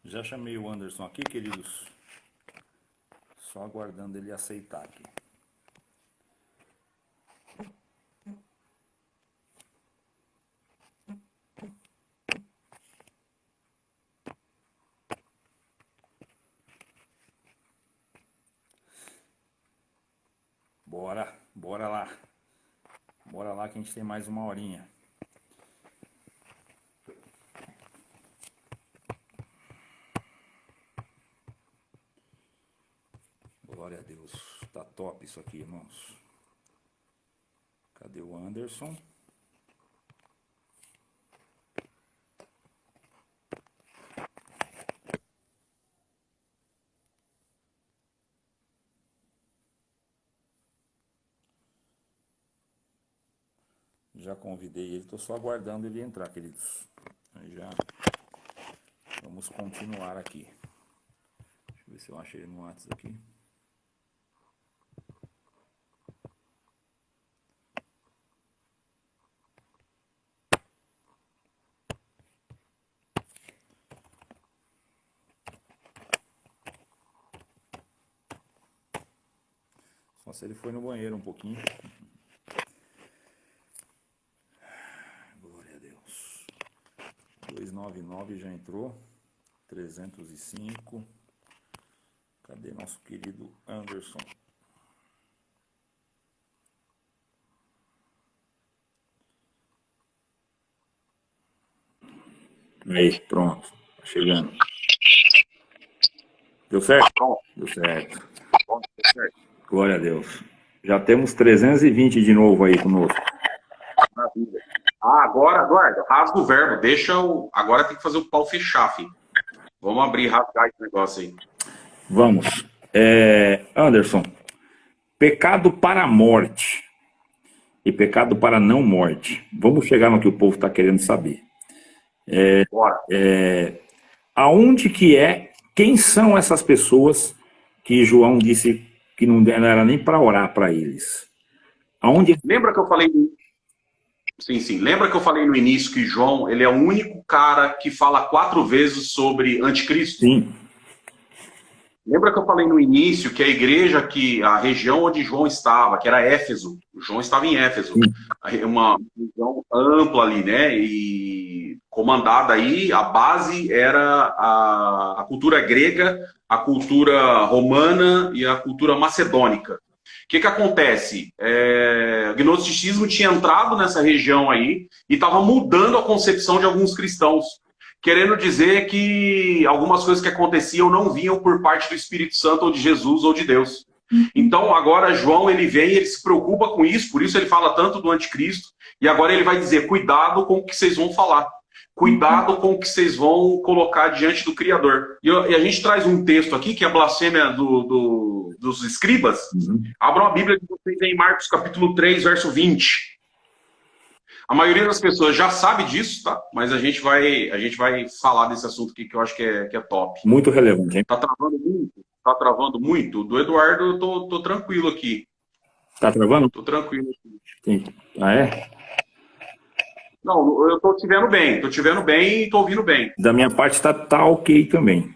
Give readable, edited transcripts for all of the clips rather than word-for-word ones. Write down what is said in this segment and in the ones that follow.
Já chamei o Anderson aqui, queridos. Só aguardando ele aceitar aqui. Bora lá. Bora lá que a gente tem mais uma horinha. Glória a Deus. Tá top isso aqui, irmãos. Cadê o Anderson? Já convidei ele, tô só aguardando ele entrar, queridos. Já vamos continuar aqui. Deixa eu ver se eu acho ele no WhatsApp aqui. Só se ele foi no banheiro um pouquinho. Glória a Deus. 299 já entrou. 305. Cadê nosso querido Anderson? Aí, pronto. Tá chegando. Deu certo? Deu certo. Glória a Deus. Já temos 320 de novo aí conosco. Maravilha. Ah, agora, Eduardo, rasga o verbo. Deixa o... Agora tem que fazer o pau fechar, filho. Vamos abrir, rasgar esse negócio aí. Vamos. Anderson, pecado para a morte e pecado para não morte. Vamos chegar no que o povo está querendo saber. Bora. Aonde que quem são essas pessoas que João disse que não era nem para orar para eles? Aonde? Lembra que eu falei... Sim. Lembra que eu falei no início que João, ele é o único cara que fala 4 vezes sobre anticristo? Sim. Lembra que eu falei no início que a região onde João estava, que era Éfeso, João estava em Éfeso, uma região ampla ali, né, e comandada aí, a base era a cultura grega, a cultura romana e a cultura macedônica. O que acontece? O gnosticismo tinha entrado nessa região aí e estava mudando a concepção de alguns cristãos, querendo dizer que algumas coisas que aconteciam não vinham por parte do Espírito Santo ou de Jesus ou de Deus. Então agora João, ele vem, ele se preocupa com isso, por isso ele fala tanto do anticristo, e agora ele vai dizer, cuidado com o que vocês vão falar, cuidado com o que vocês vão colocar diante do Criador. E a gente traz um texto aqui, que é a blasfêmia dos escribas. Abram a Bíblia de vocês em Marcos capítulo 3, verso 20. A maioria das pessoas já sabe disso, tá? Mas a gente vai falar desse assunto aqui que eu acho que é top. Muito relevante, hein? Tá travando muito? Tá travando muito? Do Eduardo eu tô tranquilo aqui. Tá travando? Tô tranquilo aqui. Sim. Ah, é? Não, eu tô te vendo bem e tô ouvindo bem. Da minha parte tá ok também.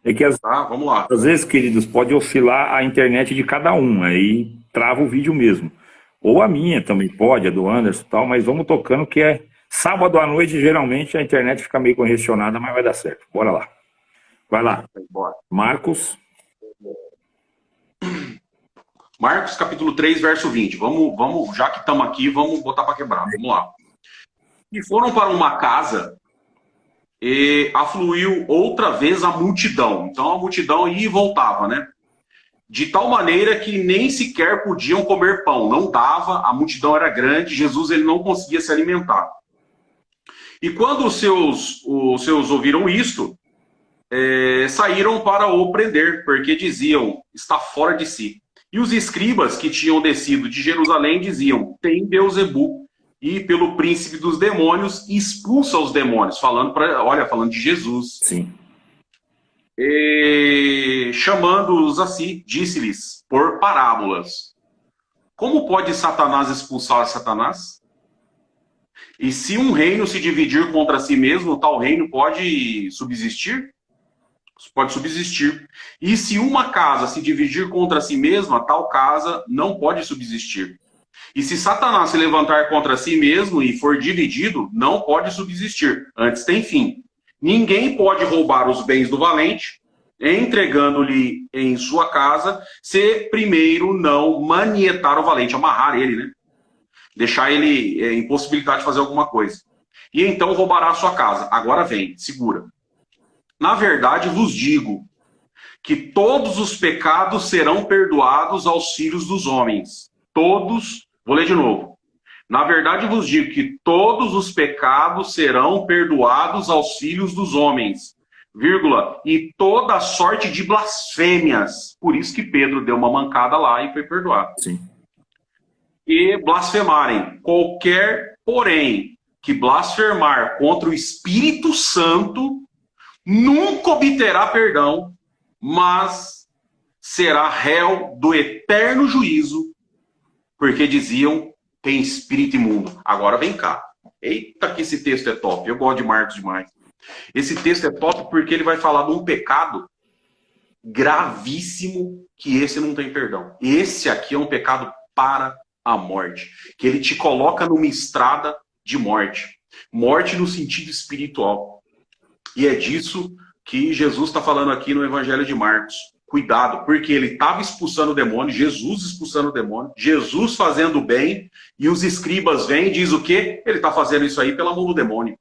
É que Tá, vamos lá. às vezes, queridos, pode oscilar a internet de cada um, aí trava o vídeo mesmo. Ou a minha também pode, a do Anderson e tal, mas vamos tocando que é sábado à noite, geralmente a internet fica meio congestionada, mas vai dar certo. Bora lá. Vai lá. Bora. Marcos capítulo 3, verso 20. Vamos, já que estamos aqui, vamos botar para quebrar. Vamos lá. E foram para uma casa e afluiu outra vez a multidão. Então a multidão ia e voltava, né? De tal maneira que nem sequer podiam comer pão. Não dava, a multidão era grande, Jesus ele não conseguia se alimentar. E quando os seus ouviram isto, saíram para o prender, porque diziam, está fora de si. E os escribas que tinham descido de Jerusalém diziam, tem Beelzebul, e pelo príncipe dos demônios expulsa os demônios, falando de Jesus. Sim. E, chamando-os assim, disse-lhes por parábolas, como pode Satanás expulsar Satanás? E se um reino se dividir contra si mesmo, tal reino pode subsistir? Pode subsistir. E se uma casa se dividir contra si mesma, tal casa não pode subsistir. E se Satanás se levantar contra si mesmo e for dividido, não pode subsistir. Antes tem fim. Ninguém pode roubar os bens do valente, entregando-lhe em sua casa, se primeiro não manietar o valente, amarrar ele, né? Deixar ele impossibilidade de fazer alguma coisa. E então roubará a sua casa. Agora vem, segura. Na verdade vos digo que todos os pecados serão perdoados aos filhos dos homens. Todos, vou ler de novo. Na verdade vos digo que todos os pecados serão perdoados aos filhos dos homens, vírgula, e toda sorte de blasfêmias. Por isso que Pedro deu uma mancada lá e foi perdoado. Sim. E blasfemarem. Qualquer, porém, que blasfemar contra o Espírito Santo, nunca obterá perdão, mas será réu do eterno juízo, porque diziam, tem espírito imundo. Agora vem cá. Eita, que esse texto é top. Eu gosto de Marcos demais. Esse texto é top porque ele vai falar de um pecado gravíssimo, que esse não tem perdão. Esse aqui é um pecado para a morte, que ele te coloca numa estrada de morte. Morte no sentido espiritual. E é disso que Jesus está falando aqui no Evangelho de Marcos. Cuidado, porque ele estava expulsando o demônio, Jesus expulsando o demônio, Jesus fazendo o bem, e os escribas vêm e diz o quê? Ele está fazendo isso aí pela mão do demônio.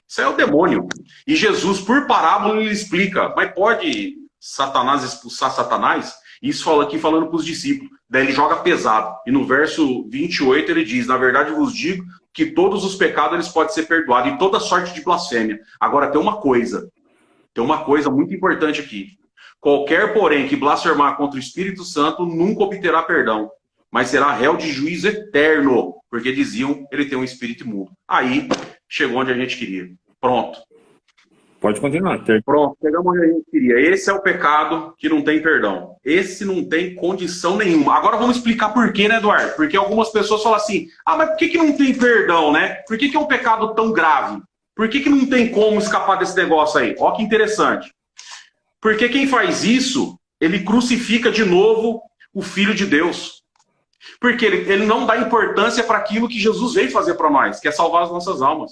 Isso é o demônio. E Jesus, por parábola, ele explica, mas pode Satanás expulsar Satanás? Isso fala aqui falando para os discípulos. Daí ele joga pesado. E no verso 28 ele diz, na verdade vos digo que todos os pecados eles podem ser perdoados, e toda sorte de blasfêmia. Agora tem uma coisa muito importante aqui. Qualquer, porém, que blasfemar contra o Espírito Santo nunca obterá perdão, mas será réu de juízo eterno, porque diziam ele tem um espírito imundo. Aí chegou onde a gente queria. Pronto. Pode continuar. Pronto, chegamos onde a gente queria. Esse é o pecado que não tem perdão. Esse não tem condição nenhuma. Agora vamos explicar por quê, né, Eduardo? Porque algumas pessoas falam assim, mas por que não tem perdão, né? Por que é um pecado tão grave? Por que não tem como escapar desse negócio aí? Olha que interessante. Porque quem faz isso, ele crucifica de novo o Filho de Deus. Porque ele não dá importância para aquilo que Jesus veio fazer para nós, que é salvar as nossas almas.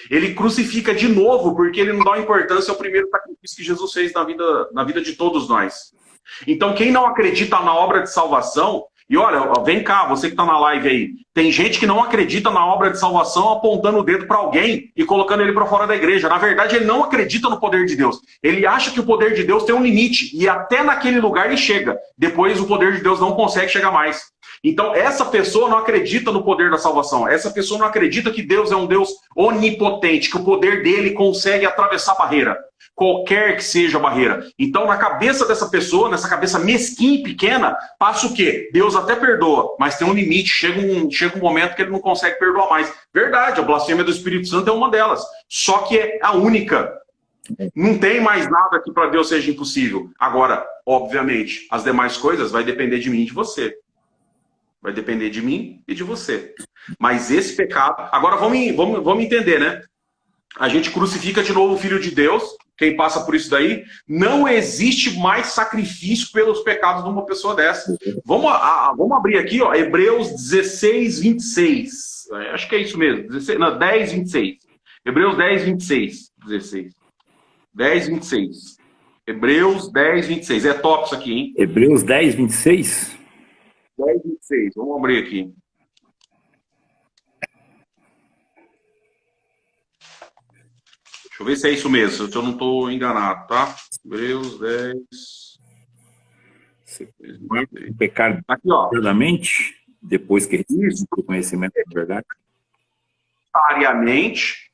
Ele crucifica de novo, porque ele não dá importância ao primeiro sacrifício que Jesus fez na vida de todos nós. Então, quem não acredita na obra de salvação, e olha, vem cá, você que está na live aí, tem gente que não acredita na obra de salvação apontando o dedo para alguém e colocando ele para fora da igreja. Na verdade, ele não acredita no poder de Deus. Ele acha que o poder de Deus tem um limite, e até naquele lugar ele chega. Depois, o poder de Deus não consegue chegar mais. Então, essa pessoa não acredita no poder da salvação. Essa pessoa não acredita que Deus é um Deus onipotente, que o poder dele consegue atravessar a barreira. Qualquer que seja a barreira. Então, na cabeça dessa pessoa, nessa cabeça mesquinha e pequena, passa o quê? Deus até perdoa, mas tem um limite. Chega um momento que ele não consegue perdoar mais. Verdade, a blasfêmia do Espírito Santo é uma delas. Só que é a única. Não tem mais nada que para Deus seja impossível. Agora, obviamente, as demais coisas vai depender de mim e de você. Vai depender de mim e de você. Mas esse pecado... Agora vamos entender, né? A gente crucifica de novo o Filho de Deus. Quem passa por isso daí, não existe mais sacrifício pelos pecados de uma pessoa dessa. Vamos abrir aqui, ó, Hebreus 16, 26. Acho que é isso mesmo. 10, 26. Hebreus 10, 26. 16. 10, 26. Hebreus 10, 26. É top isso aqui, hein? Hebreus 10, 26? 10, 26. Vamos abrir aqui. Deixa eu ver se é isso mesmo, se eu não estou enganado, tá? Hebreus 10. Pecar aqui, ó. verdadeiramente, depois que recebemos o conhecimento da verdade. Necessariamente,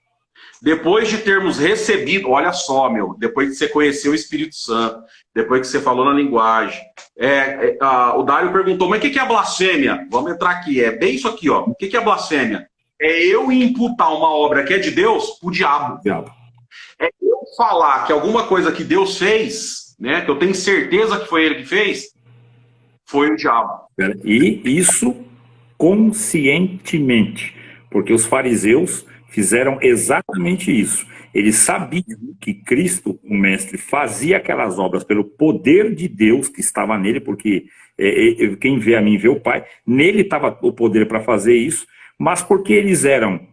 depois de termos recebido, olha só, meu, depois de você conhecer o Espírito Santo, depois que você falou na linguagem. O Dário perguntou, mas o que é a blasfêmia? Vamos entrar aqui, é bem isso aqui, ó. O que é a blasfêmia? É eu imputar uma obra que é de Deus pro diabo. É eu falar que alguma coisa que Deus fez, né, que eu tenho certeza que foi ele que fez, foi o diabo. E isso conscientemente, porque os fariseus fizeram exatamente isso. Eles sabiam que Cristo, o Mestre, fazia aquelas obras pelo poder de Deus que estava nele, porque quem vê a mim vê o Pai, nele estava o poder para fazer isso, mas porque eles eram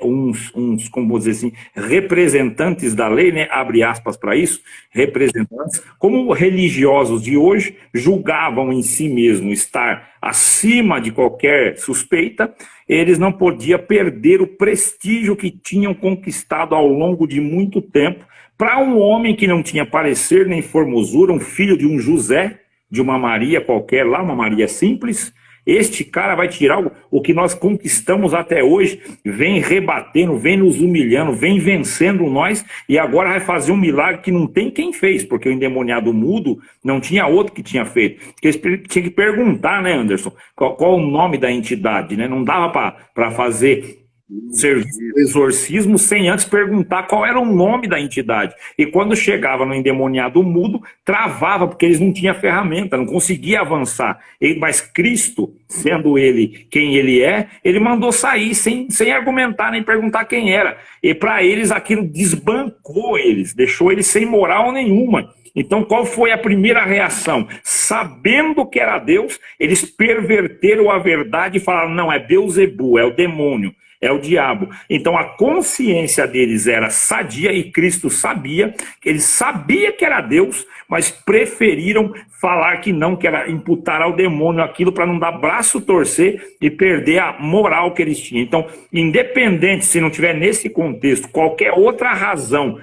uns, como vou dizer assim, representantes da lei, né? Abre aspas para isso, representantes, como religiosos de hoje julgavam em si mesmo estar acima de qualquer suspeita, eles não podiam perder o prestígio que tinham conquistado ao longo de muito tempo para um homem que não tinha parecer nem formosura, um filho de um José, de uma Maria qualquer lá, uma Maria simples. Este cara vai tirar o que nós conquistamos até hoje, vem rebatendo, vem nos humilhando, vem vencendo nós, e agora vai fazer um milagre que não tem quem fez, porque o endemoniado mudo não tinha outro que tinha feito. Porque eles tinham que perguntar, né, Anderson, qual o nome da entidade, né? Não dava para fazer serviço de exorcismo sem antes perguntar qual era o nome da entidade. E quando chegava no endemoniado mudo, travava, porque eles não tinham ferramenta, não conseguia avançar. Mas Cristo, sendo ele quem ele é, ele mandou sair sem argumentar nem perguntar quem era. E para eles aquilo desbancou eles, deixou eles sem moral nenhuma. Então, qual foi a primeira reação? Sabendo que era Deus, eles perverteram a verdade e falaram, não, é Beelzebul, é o demônio. É o diabo. Então a consciência deles era sadia e Cristo sabia, que ele sabia que era Deus, mas preferiram falar que não, que era imputar ao demônio aquilo para não dar braço torcer e perder a moral que eles tinham. Então, independente se não tiver nesse contexto qualquer outra razão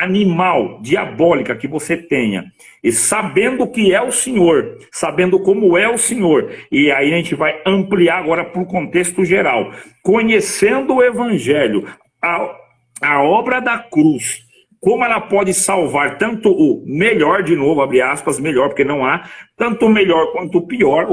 animal, diabólica que você tenha, e sabendo que é o Senhor, sabendo como é o Senhor, e aí a gente vai ampliar agora para o contexto geral, conhecendo o Evangelho, a obra da cruz, como ela pode salvar tanto o melhor, de novo, abre aspas, melhor, porque não há, tanto o melhor quanto o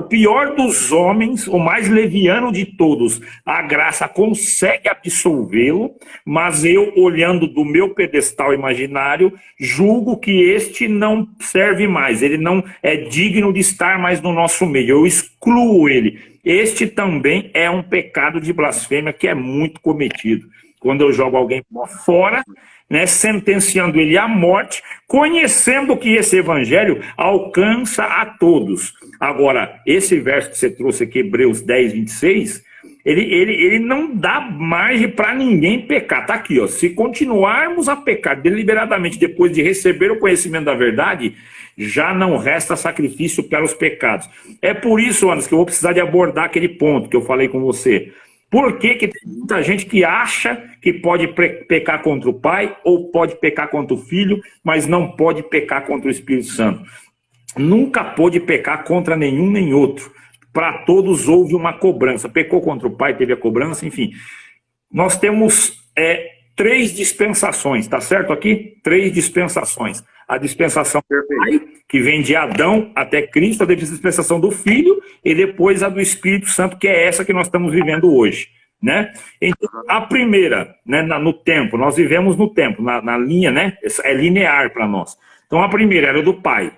pior dos homens, o mais leviano de todos, a graça consegue absolvê-lo, mas eu, olhando do meu pedestal imaginário, julgo que este não serve mais, ele não é digno de estar mais no nosso meio, eu excluo ele. Este também é um pecado de blasfêmia que é muito cometido. Quando eu jogo alguém fora, né, sentenciando ele à morte, conhecendo que esse evangelho alcança a todos. Agora, esse verso que você trouxe aqui, Hebreus 10, 26, ele não dá margem para ninguém pecar. Está aqui, ó, se continuarmos a pecar deliberadamente depois de receber o conhecimento da verdade, já não resta sacrifício pelos pecados. É por isso, Anderson, que eu vou precisar de abordar aquele ponto que eu falei com você. Por que tem muita gente que acha que pode pecar contra o Pai ou pode pecar contra o Filho, mas não pode pecar contra o Espírito Santo? Nunca pôde pecar contra nenhum nem outro. Para todos houve uma cobrança. Pecou contra o Pai, teve a cobrança, enfim. Nós temos 3 dispensações, tá certo aqui? 3 dispensações. A dispensação do Pai, que vem de Adão até Cristo, a dispensação do Filho, e depois a do Espírito Santo, que é essa que nós estamos vivendo hoje, né? Então, a primeira, né, no tempo, nós vivemos no tempo, na linha, né? É linear para nós. Então, a primeira era do Pai,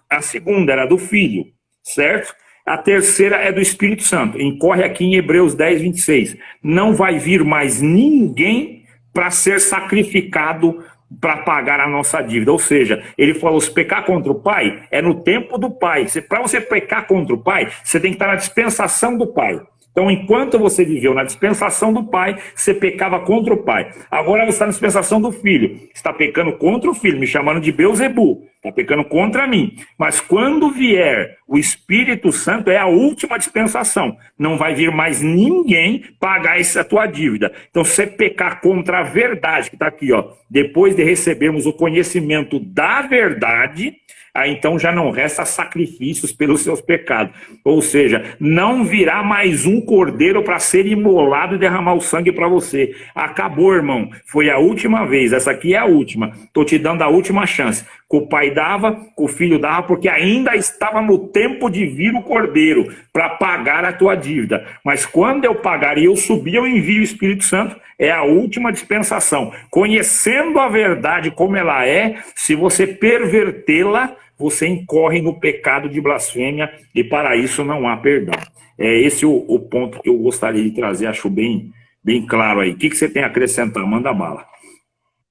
a segunda era do Filho, certo? A terceira é do Espírito Santo. Incorre aqui em Hebreus 10, 26. Não vai vir mais ninguém para ser sacrificado para pagar a nossa dívida. Ou seja, ele falou, se pecar contra o Pai, é no tempo do Pai. Para você pecar contra o Pai, você tem que estar na dispensação do Pai. Então, enquanto você viveu na dispensação do Pai, você pecava contra o Pai. Agora você está na dispensação do Filho. Você está pecando contra o Filho, me chamando de Beelzebul. Está pecando contra mim. Mas quando vier o Espírito Santo, é a última dispensação. Não vai vir mais ninguém pagar essa tua dívida. Então, se você pecar contra a verdade, que está aqui, ó, depois de recebermos o conhecimento da verdade, aí então já não resta sacrifícios pelos seus pecados. Ou seja, não virá mais um cordeiro para ser imolado e derramar o sangue para você. Acabou, irmão. Foi a última vez. Essa aqui é a última. Estou te dando a última chance. Que o pai dava, que o filho dava, porque ainda estava no tempo de vir o cordeiro para pagar a tua dívida. Mas quando eu pagar e eu subir, eu envio o Espírito Santo. É a última dispensação. Conhecendo a verdade como ela é, se você pervertê-la, você incorre no pecado de blasfêmia e para isso não há perdão. É esse o ponto que eu gostaria de trazer, acho bem bem claro aí. O que você tem a acrescentar? Manda bala.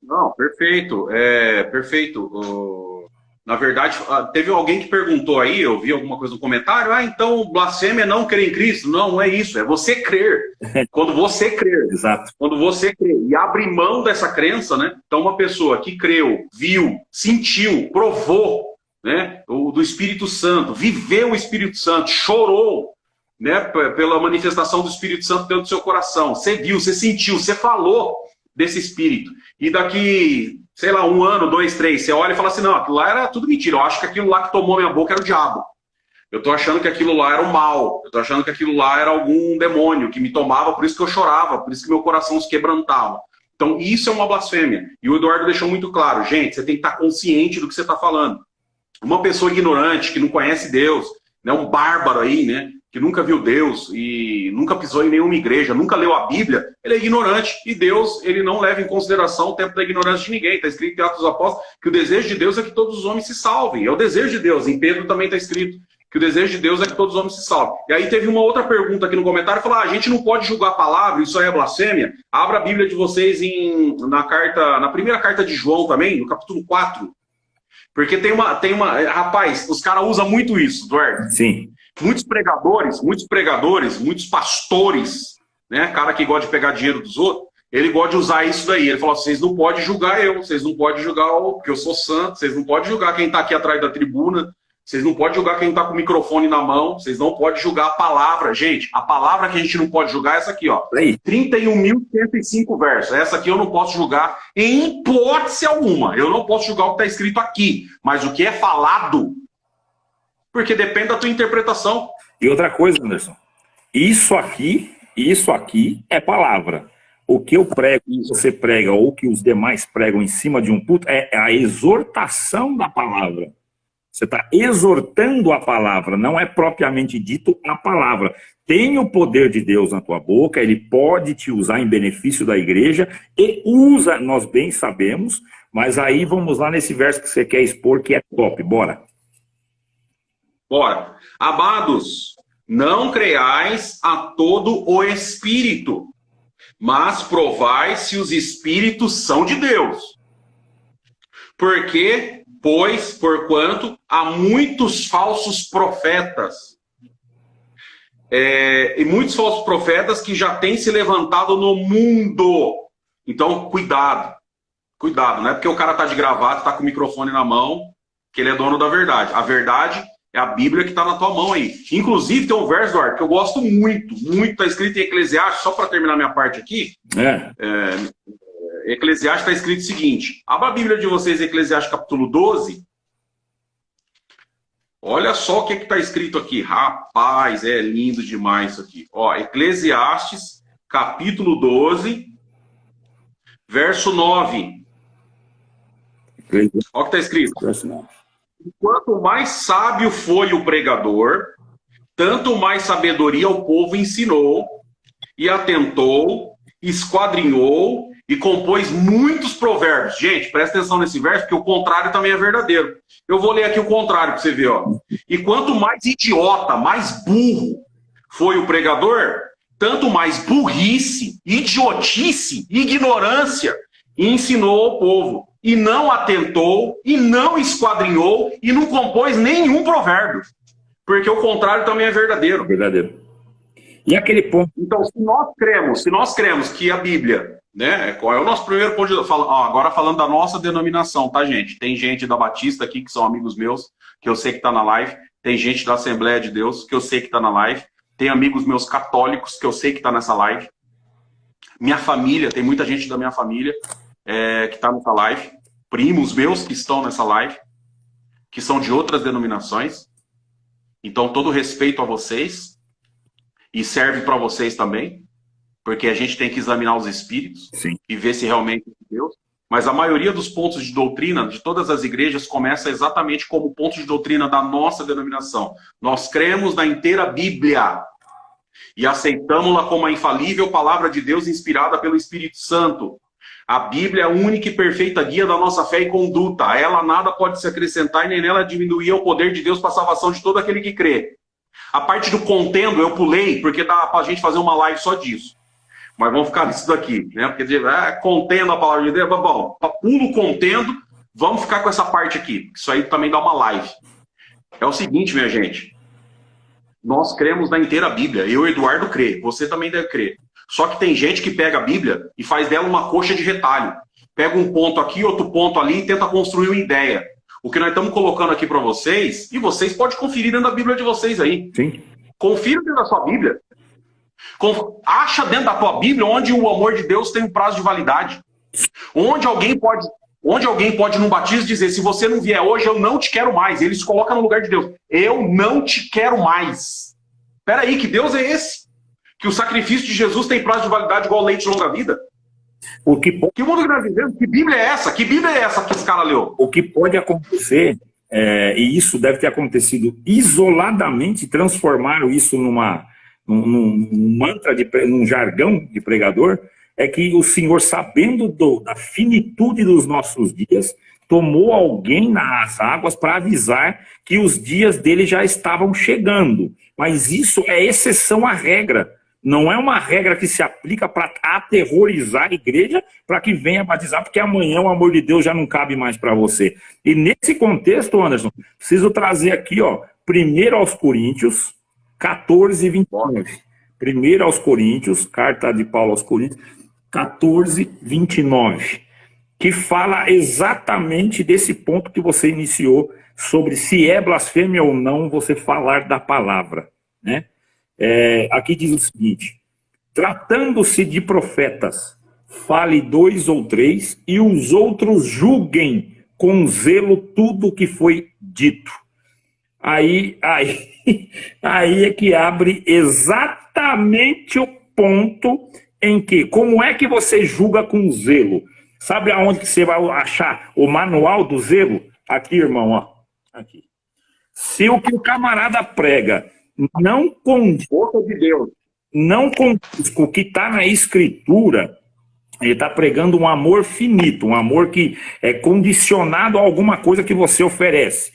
Não, perfeito. Perfeito. Na verdade, teve alguém que perguntou aí, eu vi alguma coisa no comentário, então blasfêmia é não crer em Cristo. Não, não é isso, é você crer. Quando você crer. Exato. Quando você crer e abre mão dessa crença, né? Então uma pessoa que creu, viu, sentiu, provou, né, do Espírito Santo, viveu o Espírito Santo, chorou, né, pela manifestação do Espírito Santo dentro do seu coração. Você viu, você sentiu, você falou desse Espírito. E daqui, sei lá, 1 ano, 2, 3, você olha e fala assim, não, aquilo lá era tudo mentira. Eu acho que aquilo lá que tomou minha boca era o diabo. Eu tô achando que aquilo lá era o mal. Eu tô achando que aquilo lá era algum demônio que me tomava, por isso que eu chorava, por isso que meu coração se quebrantava. Então isso é uma blasfêmia. E o Eduardo deixou muito claro, gente, você tem que estar consciente do que você está falando. Uma pessoa ignorante, que não conhece Deus, né, um bárbaro aí, né, que nunca viu Deus e nunca pisou em nenhuma igreja, nunca leu a Bíblia, ele é ignorante. E Deus, ele não leva em consideração o tempo da ignorância de ninguém. Está escrito em Atos dos Apóstolos que o desejo de Deus é que todos os homens se salvem. É o desejo de Deus. Em Pedro também está escrito que o desejo de Deus é que todos os homens se salvem. E aí teve uma outra pergunta aqui no comentário, falou, a gente não pode julgar a palavra, isso aí é blasfêmia? Abra a Bíblia de vocês na primeira carta de João também, no capítulo 4. Porque tem uma rapaz, os caras usam muito isso, Eduardo. Sim. Muitos pregadores, muitos pastores, né, cara que gosta de pegar dinheiro dos outros, ele gosta de usar isso daí. Ele fala, vocês não podem julgar eu, vocês não podem julgar porque eu sou santo, vocês não podem julgar quem está aqui atrás da tribuna, vocês não podem julgar quem está com o microfone na mão, vocês não podem julgar a palavra. Gente, a palavra que a gente não pode julgar é essa aqui, ó. 31.105 versos. Essa aqui eu não posso julgar em hipótese alguma. Eu não posso julgar o que está escrito aqui. Mas o que é falado, porque depende da tua interpretação. E outra coisa, Anderson, isso aqui é palavra. O que eu prego, você prega, ou que os demais pregam em cima de um púlpito, é a exortação da palavra. Você está exortando a palavra, não é propriamente dito a palavra. Tem o poder de Deus na tua boca, ele pode te usar em benefício da igreja, e usa, nós bem sabemos, mas aí vamos lá nesse verso que você quer expor, que é top, bora. Bora. Amados, não creiais a todo o Espírito, mas provai se os Espíritos são de Deus. Porquanto há muitos falsos profetas, e muitos falsos profetas que já têm se levantado no mundo. Então, cuidado, não é porque o cara está de gravata, está com o microfone na mão, que ele é dono da verdade. A verdade é a Bíblia que está na tua mão aí. Inclusive, tem um verso, Eduardo, que eu gosto muito, está escrito em Eclesiastes, só para terminar minha parte aqui. Eclesiastes está escrito o seguinte, abra a Bíblia de vocês, Eclesiastes capítulo 12, olha só o que está escrito aqui, rapaz, é lindo demais isso aqui. Ó, Eclesiastes capítulo 12, verso 9. Olha o que está escrito. Quanto mais sábio foi o pregador, tanto mais sabedoria o povo ensinou, e atentou, esquadrinhou, e compôs muitos provérbios. Gente, presta atenção nesse verso, porque o contrário também é verdadeiro. Eu vou ler aqui o contrário para você ver. Ó. E quanto mais idiota, mais burro foi o pregador, tanto mais burrice, idiotice, ignorância ensinou ao povo. E não atentou, e não esquadrinhou, e não compôs nenhum provérbio. Porque o contrário também é verdadeiro. Verdadeiro. E aquele ponto... Então, se nós cremos que a Bíblia... Né? Qual é o nosso primeiro ponto de... Agora falando da nossa denominação, tá, gente? Tem gente da Batista aqui, que são amigos meus, que eu sei que tá na live. Tem gente da Assembleia de Deus, que eu sei que tá na live. Tem amigos meus católicos, que eu sei que tá nessa live. Minha família, tem muita gente da minha família que tá nessa live. Primos meus que estão nessa live, que são de outras denominações. Então, todo respeito a vocês. E serve para vocês também. Porque a gente tem que examinar os espíritos. Sim. E ver se realmente é de Deus. Mas a maioria dos pontos de doutrina de todas as igrejas começa exatamente como ponto de doutrina da nossa denominação. Nós cremos na inteira Bíblia e aceitamos-la como a infalível palavra de Deus inspirada pelo Espírito Santo. A Bíblia é a única e perfeita guia da nossa fé e conduta. A ela nada pode se acrescentar e nem nela diminuir o poder de Deus para a salvação de todo aquele que crê. A parte do contendo eu pulei porque dá para a gente fazer uma live só disso. Mas vamos ficar nisso daqui, né? Porque contendo a palavra de Deus, bom, pulo contendo, vamos ficar com essa parte aqui. Isso aí também dá uma live. É o seguinte, minha gente. Nós cremos na inteira Bíblia. Eu, Eduardo, creio. Você também deve crer. Só que tem gente que pega a Bíblia e faz dela uma coxa de retalho. Pega um ponto aqui, outro ponto ali e tenta construir uma ideia. O que nós estamos colocando aqui para vocês, e vocês podem conferir dentro da Bíblia de vocês aí. Sim. Confira dentro da sua Bíblia. Acha dentro da tua Bíblia onde o amor de Deus tem um prazo de validade. Onde alguém pode num batismo dizer, se você não vier hoje, eu não te quero mais. Ele se coloca no lugar de Deus. Eu não te quero mais. Espera aí, que Deus é esse? Que o sacrifício de Jesus tem prazo de validade igual leite de longa vida? Que mundo que nós vivemos? Que Bíblia é essa? Que Bíblia é essa que esse cara leu? O que pode acontecer, e isso deve ter acontecido isoladamente, transformaram isso num mantra, num jargão de pregador, é que o Senhor, sabendo da finitude dos nossos dias, tomou alguém nas águas para avisar que os dias dele já estavam chegando. Mas isso é exceção à regra. Não é uma regra que se aplica para aterrorizar a igreja para que venha batizar, porque amanhã o amor de Deus já não cabe mais para você. E nesse contexto, Anderson, preciso trazer aqui, 1 aos Coríntios 14, 29. 1 aos Coríntios, carta de Paulo aos Coríntios, 14, 29, que fala exatamente desse ponto que você iniciou, sobre se é blasfêmia ou não você falar da palavra, né? Aqui diz o seguinte: tratando-se de profetas, fale 2 ou 3, e os outros julguem com zelo tudo o que foi dito. Aí é que abre exatamente o ponto em que, como é que você julga com zelo? Sabe aonde que você vai achar o manual do zelo? Aqui, irmão, aqui. Se o que o camarada prega não condiz com o que está na Escritura, ele está pregando um amor finito, um amor que é condicionado a alguma coisa que você oferece.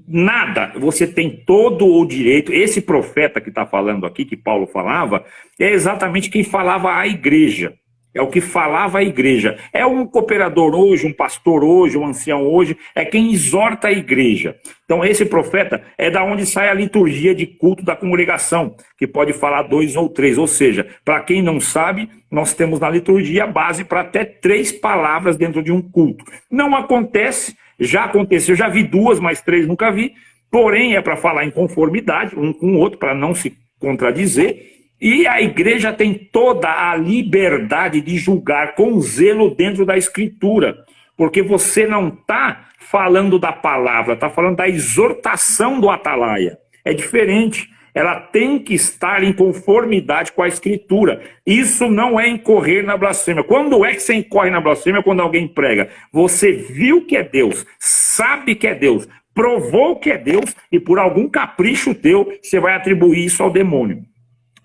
Nada, você tem todo o direito. Esse profeta que está falando aqui, que Paulo falava, é exatamente quem falava à igreja. É o que falava a igreja. É um cooperador hoje, um pastor hoje, um ancião hoje, é quem exorta a igreja. Então esse profeta é da onde sai a liturgia de culto da congregação, que pode falar 2 ou 3. Ou seja, para quem não sabe, nós temos na liturgia a base para até 3 palavras dentro de um culto. Não acontece, já aconteceu, já vi 2, mas 3 nunca vi. Porém, é para falar em conformidade, um com o outro, para não se contradizer. E a igreja tem toda a liberdade de julgar com zelo dentro da Escritura, porque você não está falando da palavra, está falando da exortação do atalaia. É diferente, ela tem que estar em conformidade com a Escritura. Isso não é incorrer na blasfêmia. Quando é que você incorre na blasfêmia? Quando alguém prega. Você viu que é Deus, sabe que é Deus, provou que é Deus, e por algum capricho teu, você vai atribuir isso ao demônio.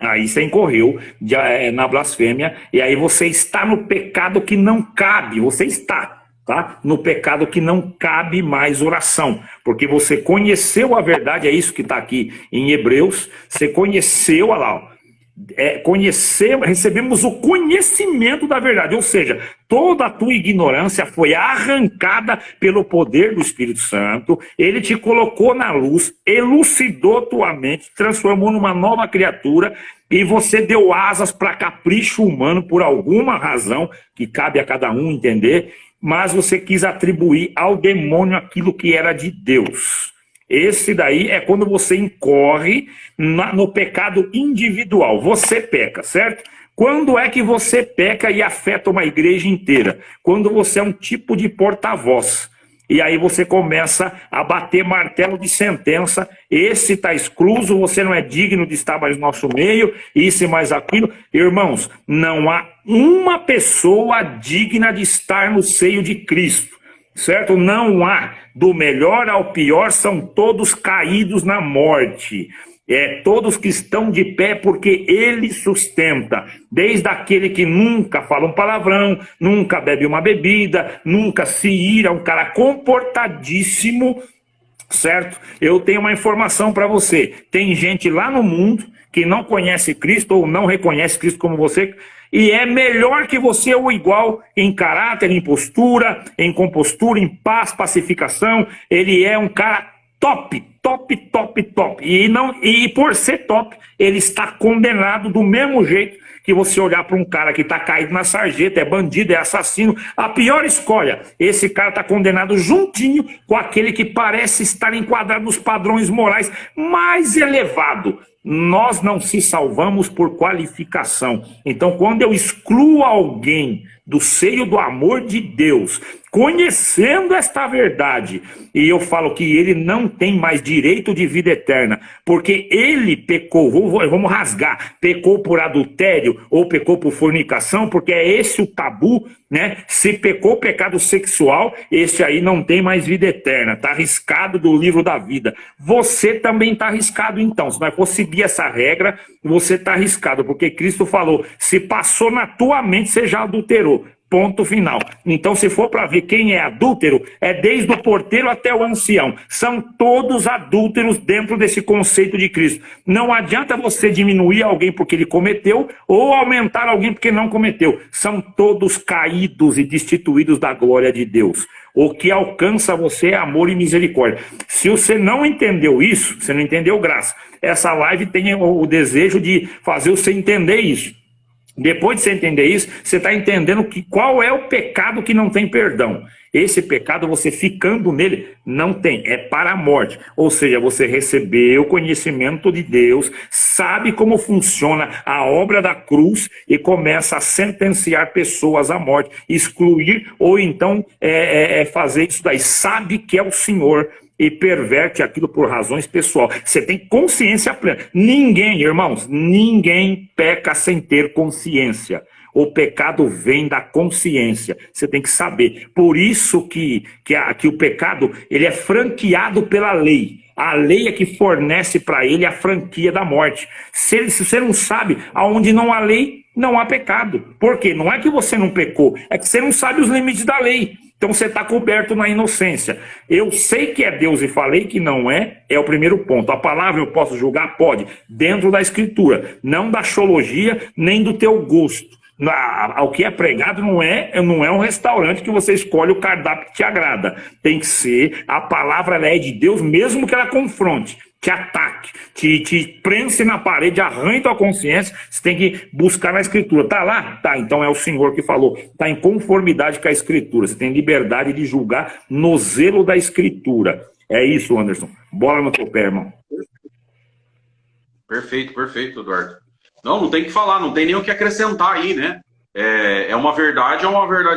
Aí você incorreu na blasfêmia, e aí você está no pecado que não cabe, você está, tá? No pecado que não cabe mais oração, porque você conheceu a verdade, é isso que está aqui em Hebreus, você conheceu, olha lá, recebemos o conhecimento da verdade, ou seja, toda a tua ignorância foi arrancada pelo poder do Espírito Santo, ele te colocou na luz, elucidou tua mente, transformou numa nova criatura, e você deu asas para capricho humano por alguma razão, que cabe a cada um entender, mas você quis atribuir ao demônio aquilo que era de Deus. Esse daí é quando você incorre no pecado individual. Você peca, certo? Quando é que você peca e afeta uma igreja inteira? Quando você é um tipo de porta-voz. E aí você começa a bater martelo de sentença. Esse está excluso, você não é digno de estar mais no nosso meio, isso e mais aquilo. Irmãos, não há uma pessoa digna de estar no seio de Cristo. Certo? Não há. Do melhor ao pior são todos caídos na morte. Todos que estão de pé porque ele sustenta. Desde aquele que nunca fala um palavrão, nunca bebe uma bebida, nunca se ira, um cara comportadíssimo, certo? Eu tenho uma informação para você. Tem gente lá no mundo que não conhece Cristo ou não reconhece Cristo como você, e é melhor que você ou igual em caráter, em postura, em compostura, em paz, pacificação. Ele é um cara top, top, top, top. E por ser top, ele está condenado do mesmo jeito que você olhar para um cara que está caído na sarjeta, é bandido, é assassino, a pior escolha. Esse cara está condenado juntinho com aquele que parece estar enquadrado nos padrões morais mais elevados. Nós não se salvamos por qualificação. Então, quando eu excluo alguém do seio do amor de Deus, conhecendo esta verdade, e eu falo que ele não tem mais direito de vida eterna, porque ele pecou, vamos rasgar, pecou por adultério ou pecou por fornicação, porque é esse o tabu, né? Se pecou pecado sexual, esse aí não tem mais vida eterna, está arriscado do livro da vida. Você também está arriscado então, se nós for seguir essa regra, você está arriscado, porque Cristo falou, se passou na tua mente, você já adulterou. Ponto final. Então, se for para ver quem é adúltero, é desde o porteiro até o ancião. São todos adúlteros dentro desse conceito de Cristo. Não adianta você diminuir alguém porque ele cometeu ou aumentar alguém porque não cometeu. São todos caídos e destituídos da glória de Deus. O que alcança você é amor e misericórdia. Se você não entendeu isso, você não entendeu graça. Essa live tem o desejo de fazer você entender isso. Depois de você entender isso, você está entendendo qual é o pecado que não tem perdão. Esse pecado, você ficando nele, não tem, é para a morte. Ou seja, você recebeu o conhecimento de Deus, sabe como funciona a obra da cruz e começa a sentenciar pessoas à morte, excluir ou então fazer isso daí. Sabe que é o Senhor e perverte aquilo por razões pessoais. Você tem consciência plena. Ninguém, irmãos, ninguém peca sem ter consciência. O pecado vem da consciência. Você tem que saber. Por isso que o pecado ele é franqueado pela lei. A lei é que fornece para ele a franquia da morte. Se você não sabe, aonde não há lei, não há pecado. Por quê? Não é que você não pecou, é que você não sabe os limites da lei. Então você está coberto na inocência. Eu sei que é Deus e falei que não é o primeiro ponto. A palavra eu posso julgar? Pode, dentro da escritura, não da xologia, nem do teu gosto. O que é pregado não é um restaurante que você escolhe o cardápio que te agrada. Tem que ser, a palavra ela é de Deus, mesmo que ela confronte, te ataque, te prense na parede, arranhe tua consciência. Você tem que buscar na escritura. Tá lá? Tá, então é o Senhor que falou. Tá em conformidade com a escritura. Você tem liberdade de julgar no zelo da escritura. É isso, Anderson. Bola no teu pé, irmão. Perfeito, perfeito, Eduardo. Não tem que falar, não tem nem o que acrescentar aí, né? É uma verdade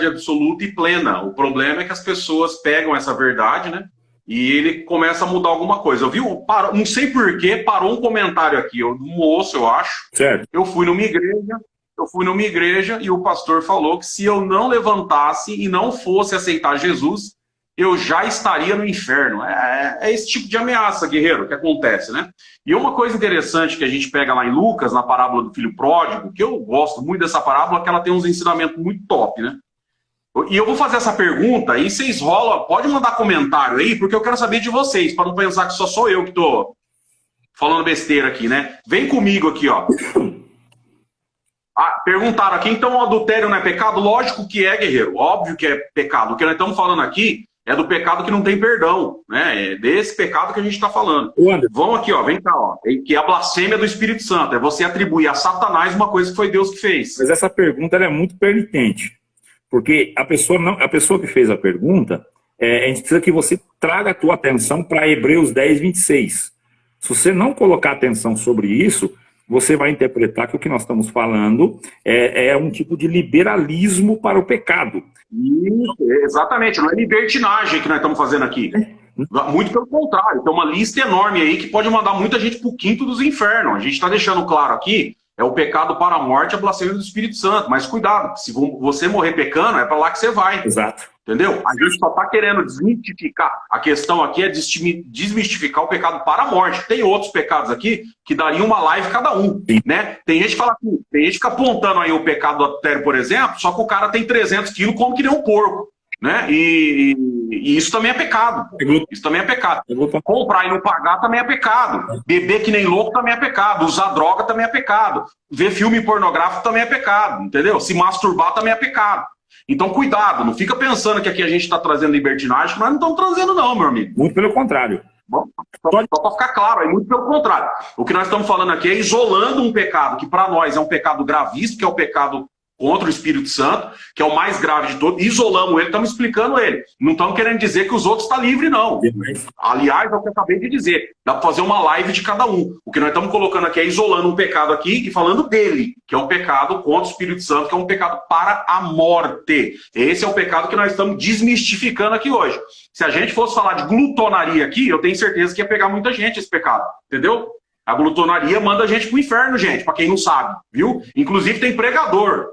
absoluta e plena. O problema é que as pessoas pegam essa verdade, né? E ele começa a mudar alguma coisa. Eu vi, não sei porquê, parou um comentário aqui, um moço, eu acho. Certo. Eu fui numa igreja e o pastor falou que se eu não levantasse e não fosse aceitar Jesus, eu já estaria no inferno. É esse tipo de ameaça, guerreiro, que acontece, né? E uma coisa interessante que a gente pega lá em Lucas, na parábola do filho pródigo, que eu gosto muito dessa parábola, que ela tem uns ensinamentos muito top, né? E eu vou fazer essa pergunta, e vocês rolam, pode mandar comentário aí, porque eu quero saber de vocês, para não pensar que só sou eu que tô falando besteira aqui, né? Vem comigo aqui, ó. Perguntaram aqui, então o adultério não é pecado? Lógico que é, guerreiro, óbvio que é pecado. O que nós estamos falando aqui é do pecado que não tem perdão, né? É desse pecado que a gente está falando. Vamos aqui, ó, vem cá, ó. Que é a blasfêmia do Espírito Santo. É você atribuir a Satanás uma coisa que foi Deus que fez. Mas essa pergunta ela é muito penitente. Porque a pessoa que fez a pergunta, a gente precisa que você traga a tua atenção para Hebreus 10, 26. Se você não colocar atenção sobre isso, você vai interpretar que o que nós estamos falando é um tipo de liberalismo para o pecado. Isso, exatamente, não é libertinagem que nós estamos fazendo aqui. Muito pelo contrário, tem uma lista enorme aí que pode mandar muita gente para o quinto dos infernos. A gente está deixando claro aqui, é o pecado para a morte, a blasfêmia do Espírito Santo. Mas cuidado, se você morrer pecando, é para lá que você vai. Exato. Entendeu? A gente só está querendo desmistificar. A questão aqui é desmistificar o pecado para a morte. Tem outros pecados aqui que dariam uma live cada um, né? Tem gente que fala assim, tem gente que fica apontando aí o pecado do adultério, por exemplo, só que o cara tem 300 quilos, come que nem um porco, né? E E isso também é pecado. Isso também é pecado. Comprar e não pagar também é pecado. Beber que nem louco também é pecado. Usar droga também é pecado. Ver filme pornográfico também é pecado. Entendeu? Se masturbar também é pecado. Então, cuidado. Não fica pensando que aqui a gente está trazendo libertinagem, que nós não estamos trazendo não, meu amigo. Muito pelo contrário. Bom, só para ficar claro, é muito pelo contrário. O que nós estamos falando aqui é isolando um pecado que para nós é um pecado gravíssimo, que é o pecado contra o Espírito Santo, que é o mais grave de todos. Isolamos ele, estamos explicando ele. Não estamos querendo dizer que os outros estão livres, não. Aliás, é o que eu acabei de dizer. Dá para fazer uma live de cada um. O que nós estamos colocando aqui é isolando um pecado aqui e falando dele, que é um pecado contra o Espírito Santo, que é um pecado para a morte. Esse é o pecado que nós estamos desmistificando aqui hoje. Se a gente fosse falar de glutonaria aqui, eu tenho certeza que ia pegar muita gente esse pecado. Entendeu? A glutonaria manda a gente pro inferno, gente, para quem não sabe, viu? Inclusive tem pregador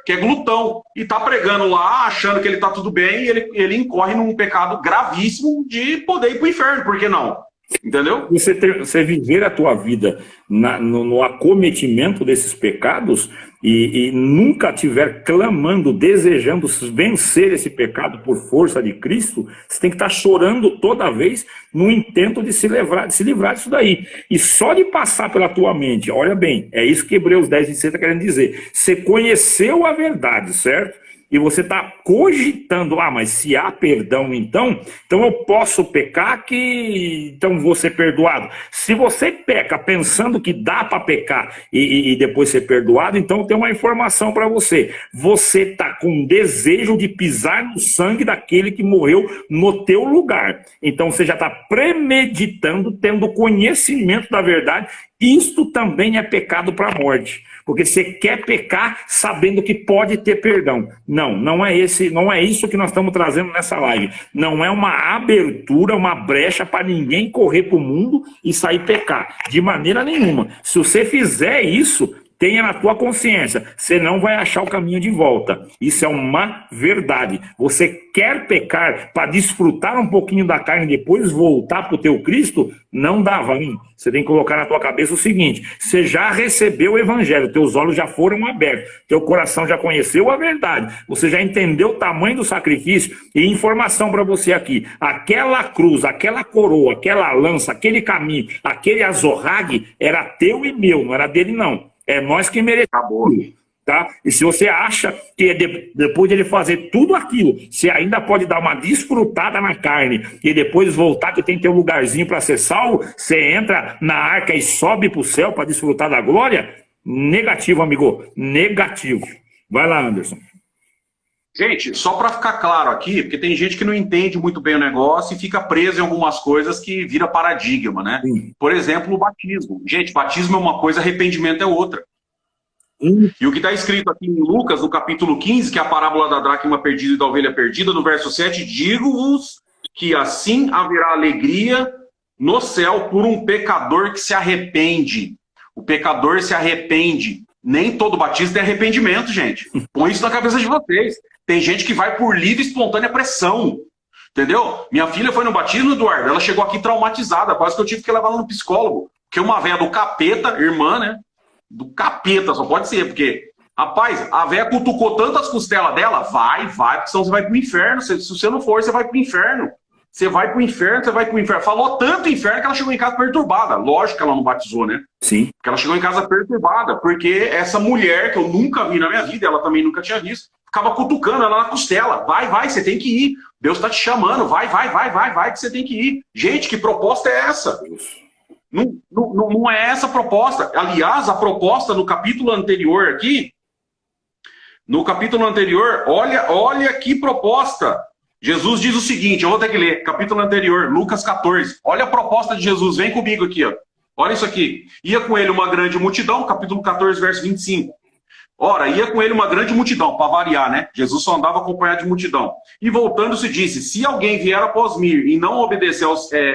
que é glutão e tá pregando lá, achando que ele tá tudo bem, e ele incorre num pecado gravíssimo de poder ir pro inferno, por que não? Entendeu? Você viver a tua vida no acometimento desses pecados e nunca estiver clamando, desejando vencer esse pecado por força de Cristo, você tem que estar chorando toda vez no intento de se livrar disso daí. E só de passar pela tua mente, olha bem, é isso que Hebreus 10:26 está querendo dizer. Você conheceu a verdade, certo? E você está cogitando, mas se há perdão, então eu posso pecar que então vou ser perdoado. Se você peca pensando que dá para pecar e depois ser perdoado, então tem uma informação para você. Você está com desejo de pisar no sangue daquele que morreu no teu lugar. Então você já está premeditando, tendo conhecimento da verdade. Isto também é pecado para a morte. Porque você quer pecar sabendo que pode ter perdão. Não é isso que nós estamos trazendo nessa live. Não é uma abertura, uma brecha para ninguém correr para o mundo e sair pecar. De maneira nenhuma. Se você fizer isso, tenha na tua consciência, você não vai achar o caminho de volta. Isso é uma verdade. Você quer pecar para desfrutar um pouquinho da carne e depois voltar para o teu Cristo? Não dá, Valim. Você tem que colocar na tua cabeça o seguinte: você já recebeu o evangelho, teus olhos já foram abertos, teu coração já conheceu a verdade, você já entendeu o tamanho do sacrifício. E informação para você aqui: aquela cruz, aquela coroa, aquela lança, aquele caminho, aquele azorrague era teu e meu, não era dele não. É nós que merecemos, tá? E se você acha que depois de ele fazer tudo aquilo, você ainda pode dar uma desfrutada na carne e depois voltar que tem teu lugarzinho para ser salvo, você entra na arca e sobe para o céu para desfrutar da glória? Negativo, amigo. Negativo. Vai lá, Anderson. Gente, só para ficar claro aqui, porque tem gente que não entende muito bem o negócio e fica preso em algumas coisas que vira paradigma, né? Sim. Por exemplo, o batismo. Gente, batismo é uma coisa, arrependimento é outra. E o que está escrito aqui em Lucas, no capítulo 15, que é a parábola da dracma perdida e da ovelha perdida, no verso 7, digo-vos que assim haverá alegria no céu por um pecador que se arrepende. O pecador se arrepende. Nem todo batismo tem arrependimento, gente. Põe isso na cabeça de vocês. Tem gente que vai por livre e espontânea pressão. Entendeu? Minha filha foi no batismo, Eduardo. Ela chegou aqui traumatizada. Quase que eu tive que levar ela no psicólogo. Porque uma véia do capeta, irmã, né? Do capeta, só pode ser. Porque, rapaz, a véia cutucou tanto as costelas dela. Vai, porque senão você vai pro inferno. Se você não for, você vai pro inferno. Você vai pro inferno, você vai pro inferno. Falou tanto inferno que ela chegou em casa perturbada. Lógico que ela não batizou, né? Sim. Porque ela chegou em casa perturbada. Porque essa mulher, que eu nunca vi na minha vida, ela também nunca tinha visto, ficava cutucando ela na costela. Vai, você tem que ir. Deus tá te chamando. Vai, que você tem que ir. Gente, que proposta é essa? Não é essa a proposta. Aliás, a proposta no capítulo anterior aqui, olha que proposta. Jesus diz o seguinte, eu vou ter que ler, capítulo anterior, Lucas 14. Olha a proposta de Jesus, vem comigo aqui, ó. Olha isso aqui. Ia com ele uma grande multidão, capítulo 14, verso 25. Ora, ia com ele uma grande multidão, para variar, né? Jesus só andava acompanhado de multidão. E voltando-se disse, se alguém vier após mim e não obedecer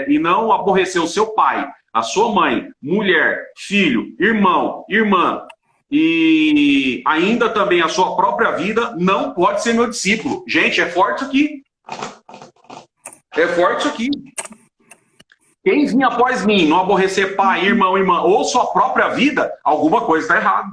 e não aborrecer o seu pai, a sua mãe, mulher, filho, irmão, irmã, e ainda também a sua própria vida, não pode ser meu discípulo. Gente, é forte isso aqui. É forte isso aqui. Quem vir após mim, não aborrecer pai, irmão, irmã, ou sua própria vida, alguma coisa está errada.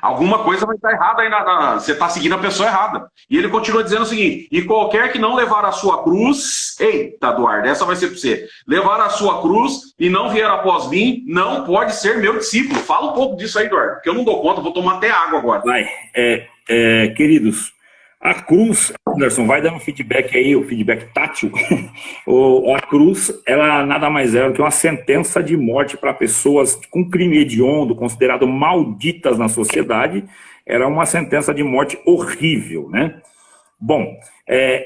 Alguma coisa vai estar errada aí, você está seguindo a pessoa errada. E ele continua dizendo o seguinte: e qualquer que não levar a sua cruz, eita, Eduardo, essa vai ser para você, levar a sua cruz e não vier após mim, não pode ser meu discípulo. Fala um pouco disso aí, Eduardo, porque eu não dou conta, vou tomar até água agora. Vai, queridos, a cruz, Anderson, vai dando feedback aí, o feedback tátil. A cruz, ela nada mais é do que uma sentença de morte para pessoas com crime hediondo, considerado malditas na sociedade. Era uma sentença de morte horrível, né? Bom,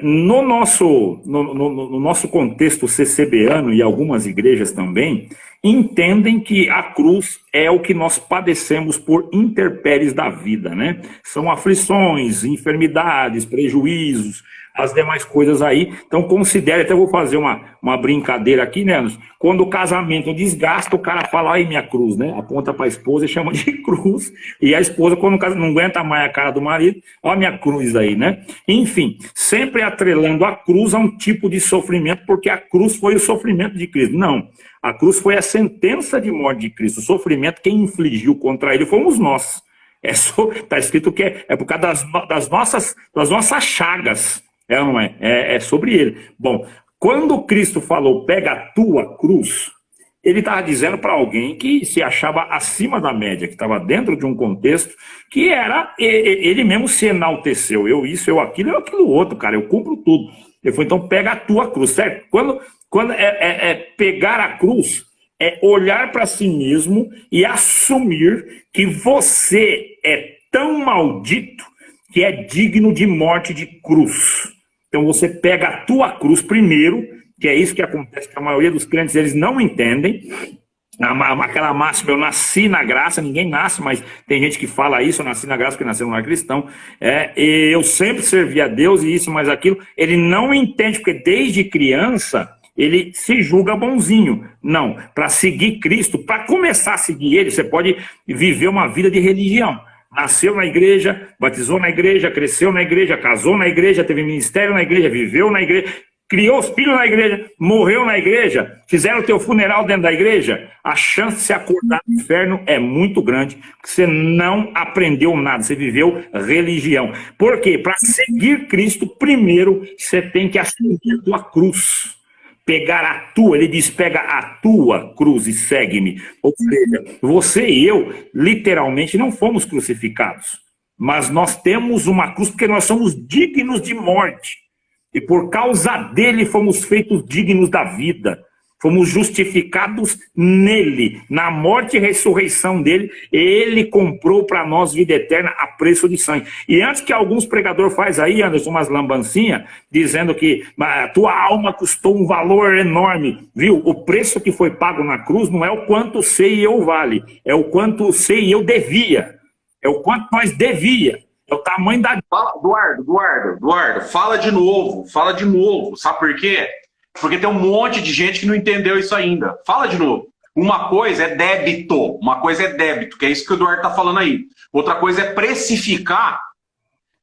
no nosso contexto CCBano e algumas igrejas também, entendem que a cruz é o que nós padecemos por intempéries da vida, né? São aflições, enfermidades, prejuízos, as demais coisas aí. Então considere, até vou fazer uma brincadeira aqui, né? Quando o casamento desgasta, o cara fala, ai, minha cruz, né? Aponta para a esposa e chama de cruz. E a esposa, quando não aguenta mais a cara do marido, ó a minha cruz aí, né? Enfim, sempre atrelando a cruz a um tipo de sofrimento, porque a cruz foi o sofrimento de Cristo. Não, a cruz foi a sentença de morte de Cristo. O sofrimento, quem infligiu contra ele fomos nós. Está escrito que é por causa das nossas chagas. Ou não é? É sobre ele. Bom, quando Cristo falou, pega a tua cruz, ele estava dizendo para alguém que se achava acima da média, que estava dentro de um contexto que era, ele mesmo se enalteceu. Eu isso, eu aquilo outro, cara, eu cumpro tudo. Ele falou, então pega a tua cruz, certo? Quando pegar a cruz, é olhar para si mesmo e assumir que você é tão maldito que é digno de morte de cruz. Então você pega a tua cruz primeiro, que é isso que acontece, que a maioria dos crentes eles não entendem. Aquela máxima, eu nasci na graça, ninguém nasce, mas tem gente que fala isso, eu nasci na graça porque nasceu no lar cristão. Eu sempre servi a Deus e isso, mas aquilo. Ele não entende, porque desde criança ele se julga bonzinho. Não, para seguir Cristo, para começar a seguir ele, você pode viver uma vida de religião. Nasceu na igreja, batizou na igreja, cresceu na igreja, casou na igreja, teve ministério na igreja, viveu na igreja, criou os filhos na igreja, morreu na igreja, fizeram o teu funeral dentro da igreja. A chance de se acordar no inferno é muito grande, porque você não aprendeu nada, você viveu religião. Por quê? Para seguir Cristo, primeiro você tem que assumir a tua cruz. Pegar a tua, ele diz, pega a tua cruz e segue-me. Ou seja, você e eu, literalmente, não fomos crucificados. Mas nós temos uma cruz porque nós somos dignos de morte. E por causa dele fomos feitos dignos da vida. Fomos justificados nele, na morte e ressurreição dele. Ele comprou para nós vida eterna a preço de sangue. E antes que alguns pregadores faz aí, Anderson, umas lambancinhas, dizendo que a tua alma custou um valor enorme, viu? O preço que foi pago na cruz não é o quanto você e eu vale, é o quanto você e eu devia. É o quanto nós devia. É o tamanho da... Eduardo, fala de novo. Sabe por quê? Porque tem um monte de gente que não entendeu isso ainda. Fala de novo. Uma coisa é débito, que é isso que o Eduardo está falando aí. Outra coisa é precificar,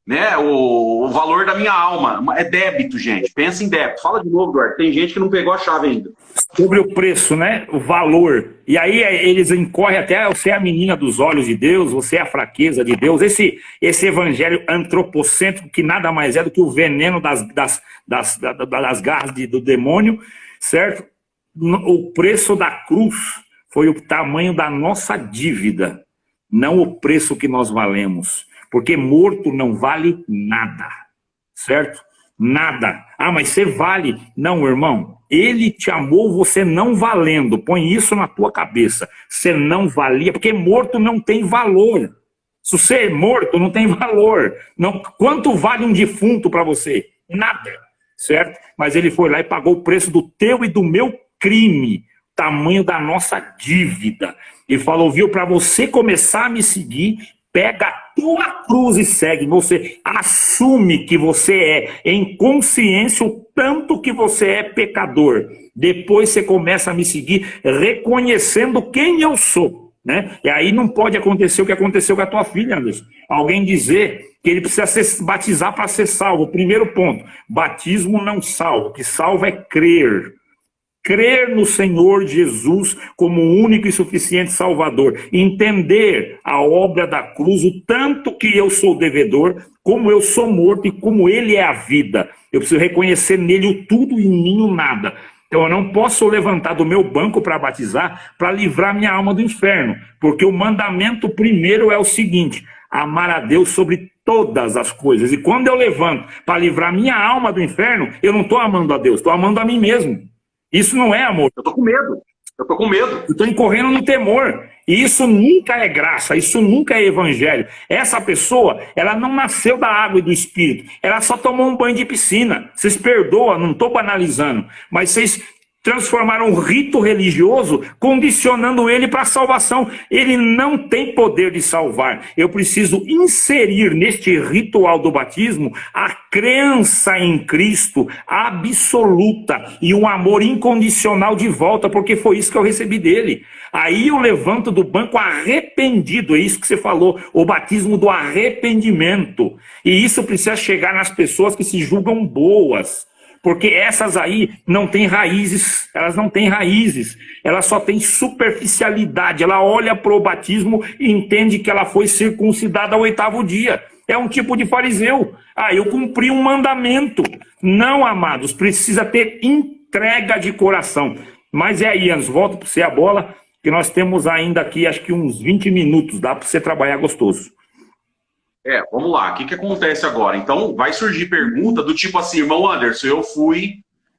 né, o valor da minha alma. É débito, gente. Pensa em débito. Fala de novo, Eduardo. Tem gente que não pegou a chave ainda. Sobre o preço, né? O valor. E aí eles incorrem até, você é a menina dos olhos de Deus, você é a fraqueza de Deus. Esse evangelho antropocêntrico que nada mais é do que o veneno das garras do demônio, certo? O preço da cruz foi o tamanho da nossa dívida, não o preço que nós valemos. Porque morto não vale nada, certo? Nada. Ah, mas você vale. Não, irmão. Ele te amou você não valendo. Põe isso na tua cabeça. Você não valia, porque morto não tem valor. Se você é morto, não tem valor. Não. Quanto vale um defunto para você? Nada, certo? Mas ele foi lá e pagou o preço do teu e do meu crime. Tamanho da nossa dívida. E falou, viu, para você começar a me seguir, pega a tua cruz e segue. Você assume que você é, em consciência, o tanto que você é pecador. Depois você começa a me seguir reconhecendo quem eu sou, né? E aí não pode acontecer o que aconteceu com a tua filha, Anderson. Alguém dizer que ele precisa se batizar para ser salvo. Primeiro ponto, batismo não salva. O que salva é crer. crer no Senhor Jesus como o único e suficiente Salvador, entender a obra da cruz, o tanto que eu sou devedor, como eu sou morto e como Ele é a vida. Eu preciso reconhecer nele o tudo e em mim o nada. Então eu não posso levantar do meu banco para batizar para livrar minha alma do inferno, porque o mandamento primeiro é o seguinte: amar a Deus sobre todas as coisas. E quando eu levanto para livrar minha alma do inferno, eu não estou amando a Deus, estou amando a mim mesmo. Isso não é amor. Eu tô com medo. Eu tô com medo. Eu estou incorrendo no temor. E isso nunca é graça, isso nunca é evangelho. Essa pessoa, ela não nasceu da água e do Espírito. Ela só tomou um banho de piscina. Vocês perdoam, não estou banalizando. Mas vocês transformaram um rito religioso, condicionando ele para a salvação. Ele não tem poder de salvar. Eu preciso inserir neste ritual do batismo a crença em Cristo absoluta e um amor incondicional de volta, porque foi isso que eu recebi dele. Aí eu levanto do banco arrependido, é isso que você falou, o batismo do arrependimento. E isso precisa chegar nas pessoas que se julgam boas. Porque essas aí não têm raízes, elas não têm raízes, elas só têm superficialidade. Ela olha para o batismo e entende que ela foi circuncidada ao 8º dia. É um tipo de fariseu. Eu cumpri um mandamento. Não, amados, precisa ter entrega de coração. Mas é aí, Anderson, volto para você a bola, que nós temos ainda aqui, acho que uns 20 minutos, dá para você trabalhar gostoso. Vamos lá, o que acontece agora? Então, vai surgir pergunta do tipo assim, irmão Anderson,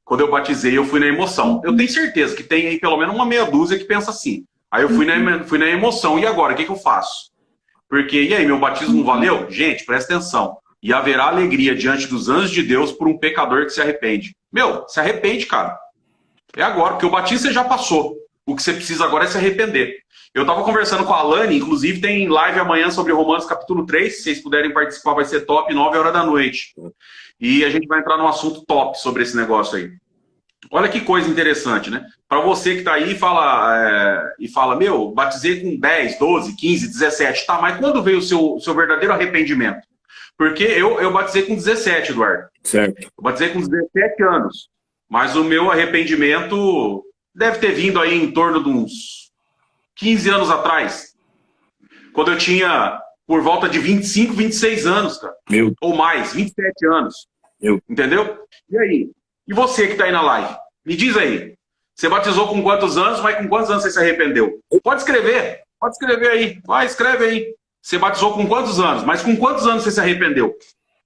quando eu batizei, eu fui na emoção. Eu tenho certeza que tem aí pelo menos uma meia dúzia que pensa assim. Aí eu fui na emoção, e agora, o que eu faço? Porque, e aí, meu batismo não valeu? Gente, presta atenção. E haverá alegria diante dos anjos de Deus por um pecador que se arrepende. Se arrepende, cara. É agora, porque o batismo você já passou. O que você precisa agora é se arrepender. Eu estava conversando com a Alane, inclusive tem live amanhã sobre Romanos capítulo 3, se vocês puderem participar vai ser top, 9h da noite. E a gente vai entrar num assunto top sobre esse negócio aí. Olha que coisa interessante, né? Para você que está aí e fala, batizei com 10, 12, 15, 17, tá, mas quando veio o seu verdadeiro arrependimento? Porque eu batizei com 17, Eduardo. Certo. Eu batizei com 17 anos, mas o meu arrependimento deve ter vindo aí em torno de uns 15 anos atrás, quando eu tinha por volta de 25, 26 anos, cara. Ou mais, 27 anos. Entendeu? E aí? E você que está aí na live? Me diz aí. Você batizou com quantos anos, mas com quantos anos você se arrependeu? Pode escrever aí. Vai, escreve aí. Você batizou com quantos anos, mas com quantos anos você se arrependeu?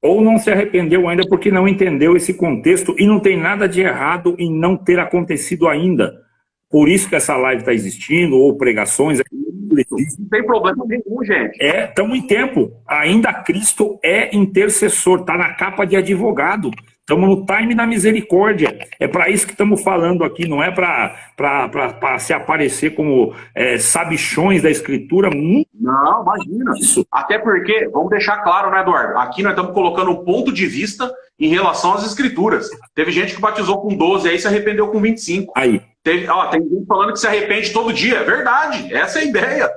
Ou não se arrependeu ainda porque não entendeu esse contexto e não tem nada de errado em não ter acontecido ainda. Por isso que essa live está existindo, ou pregações. Não tem problema nenhum, gente. Estamos em tempo. Ainda Cristo é intercessor, está na capa de advogado. Estamos no time da misericórdia. É para isso que estamos falando aqui, não é para se aparecer como sabichões da Escritura. Não, imagina. Isso. Até porque, vamos deixar claro, né, Eduardo? Aqui nós estamos colocando um ponto de vista em relação às Escrituras. Teve gente que batizou com 12, aí se arrependeu com 25. Aí. Tem gente falando que se arrepende todo dia. É verdade, essa é a ideia.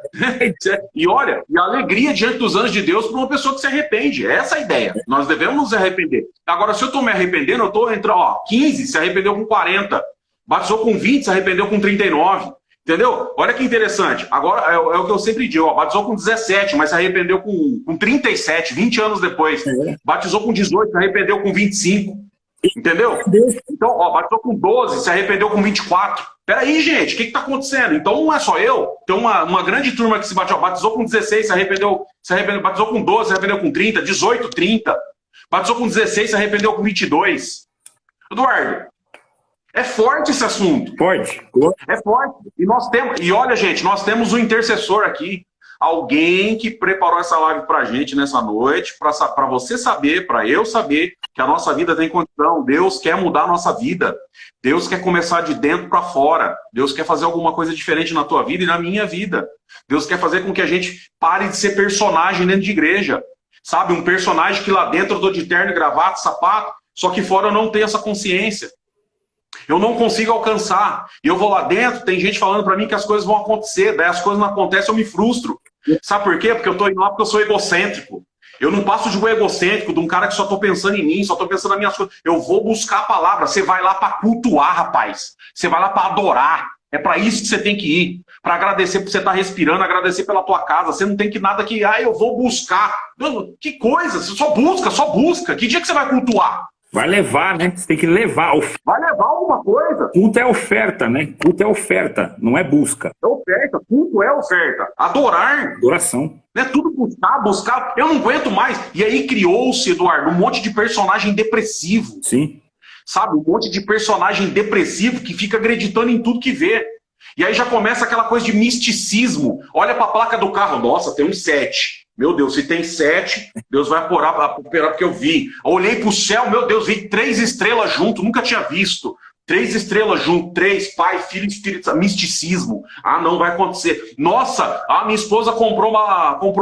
E olha, e a alegria diante dos anjos de Deus para uma pessoa que se arrepende. Essa é a ideia. Nós devemos nos arrepender. Agora, se eu estou me arrependendo, eu estou entre 15, se arrependeu com 40. Batizou com 20, se arrependeu com 39. Entendeu? Olha que interessante. Agora, é o que eu sempre digo. Batizou com 17, mas se arrependeu com 37, 20 anos depois. Batizou com 18, se arrependeu com 25. Entendeu? Então, batizou com 12, se arrependeu com 24. Peraí, gente, o que está acontecendo? Então não é só eu. Tem uma grande turma que se batizou com 16, se arrependeu, batizou com 12, se arrependeu com 30, 18, 30. Batizou com 16, se arrependeu com 22. Eduardo, é forte esse assunto. Forte. É forte. E olha, gente, nós temos um intercessor aqui. Alguém que preparou essa live pra gente nessa noite, para você saber, para eu saber que a nossa vida tem condição. Deus quer mudar a nossa vida. Deus quer começar de dentro para fora. Deus quer fazer alguma coisa diferente na tua vida e na minha vida. Deus quer fazer com que a gente pare de ser personagem dentro de igreja. Sabe, um personagem que lá dentro eu tô de terno e gravata, sapato, só que fora eu não tenho essa consciência. Eu não consigo alcançar. E eu vou lá dentro, tem gente falando para mim que as coisas vão acontecer, daí as coisas não acontecem, eu me frustro. Sabe por quê? Porque eu tô indo lá porque eu sou egocêntrico. Eu não passo de um egocêntrico, de um cara que só tô pensando em mim, só tô pensando nas minhas coisas. Eu vou buscar a palavra. Você vai lá para cultuar, rapaz. Você vai lá para adorar. É para isso que você tem que ir. Para agradecer por você estar respirando, agradecer pela tua casa. Você não tem que nada que, eu vou buscar. Que coisa, você só busca, só busca. Que dia que você vai cultuar? Vai levar, né? Você tem que levar. Vai levar alguma coisa. Culto é oferta, né? Culto é oferta, não é busca. É oferta, culto é oferta. Adorar. Adoração. Não é tudo buscar. Eu não aguento mais. E aí criou-se, Eduardo, um monte de personagem depressivo. Sim. Sabe? Um monte de personagem depressivo que fica acreditando em tudo que vê. E aí já começa aquela coisa de misticismo. Olha para a placa do carro. Nossa, tem um 7. Meu Deus, se tem 7, Deus vai operar porque eu vi. Eu olhei para o céu, meu Deus, vi 3 estrelas junto, nunca tinha visto. 3 estrelas junto, 3, Pai, Filho e Espírito Santo. Misticismo. Não vai acontecer. Nossa, a minha esposa comprou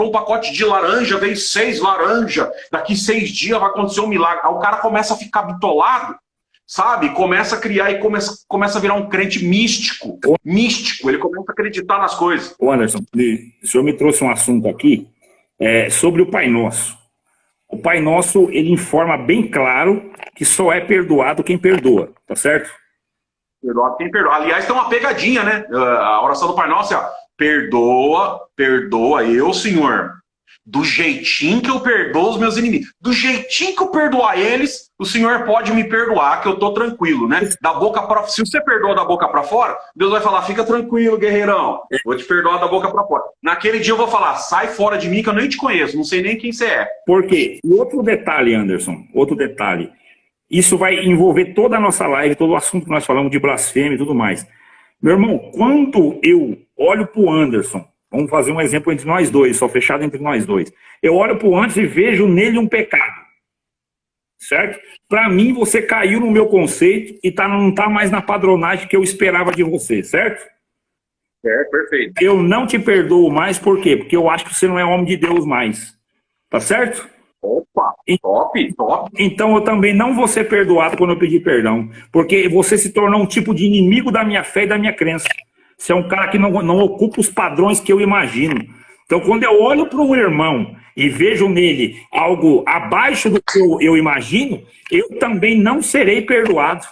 um pacote de laranja, veio 6 laranjas. Daqui 6 dias vai acontecer um milagre. Aí o cara começa a ficar bitolado, sabe? Começa a criar e começa a virar um crente místico. Místico, ele começa a acreditar nas coisas. Ô Anderson, o senhor me trouxe um assunto aqui sobre o Pai Nosso. O Pai Nosso, ele informa bem claro que só é perdoado quem perdoa, tá certo? Perdoa quem perdoa. Aliás, tem uma pegadinha, né? A oração do Pai Nosso é: perdoa eu, Senhor, do jeitinho que eu perdoo os meus inimigos. Do jeitinho que eu perdoar eles, o Senhor pode me perdoar, que eu tô tranquilo, né? Da boca pra... Se você perdoa da boca pra fora, Deus vai falar: fica tranquilo, guerreirão, vou te perdoar da boca pra fora. Naquele dia eu vou falar: sai fora de mim que eu nem te conheço, não sei nem quem você é. Por quê? E outro detalhe, Anderson, outro detalhe. Isso vai envolver toda a nossa live, todo o assunto que nós falamos de blasfêmia e tudo mais. Meu irmão, quando eu olho pro Anderson, vamos fazer um exemplo entre nós dois, só fechado entre nós dois. Eu olho pro Anderson e vejo nele um pecado. Certo? Para mim, você caiu no meu conceito e não tá mais na padronagem que eu esperava de você, certo? Certo, perfeito. Eu não te perdoo mais, por quê? Porque eu acho que você não é homem de Deus mais. Tá certo? Opa, top. Então eu também não vou ser perdoado quando eu pedir perdão, porque você se tornou um tipo de inimigo da minha fé e da minha crença. Você é um cara que não ocupa os padrões que eu imagino. Então quando eu olho para um irmão e vejo nele algo abaixo do que eu imagino, eu também não serei perdoado.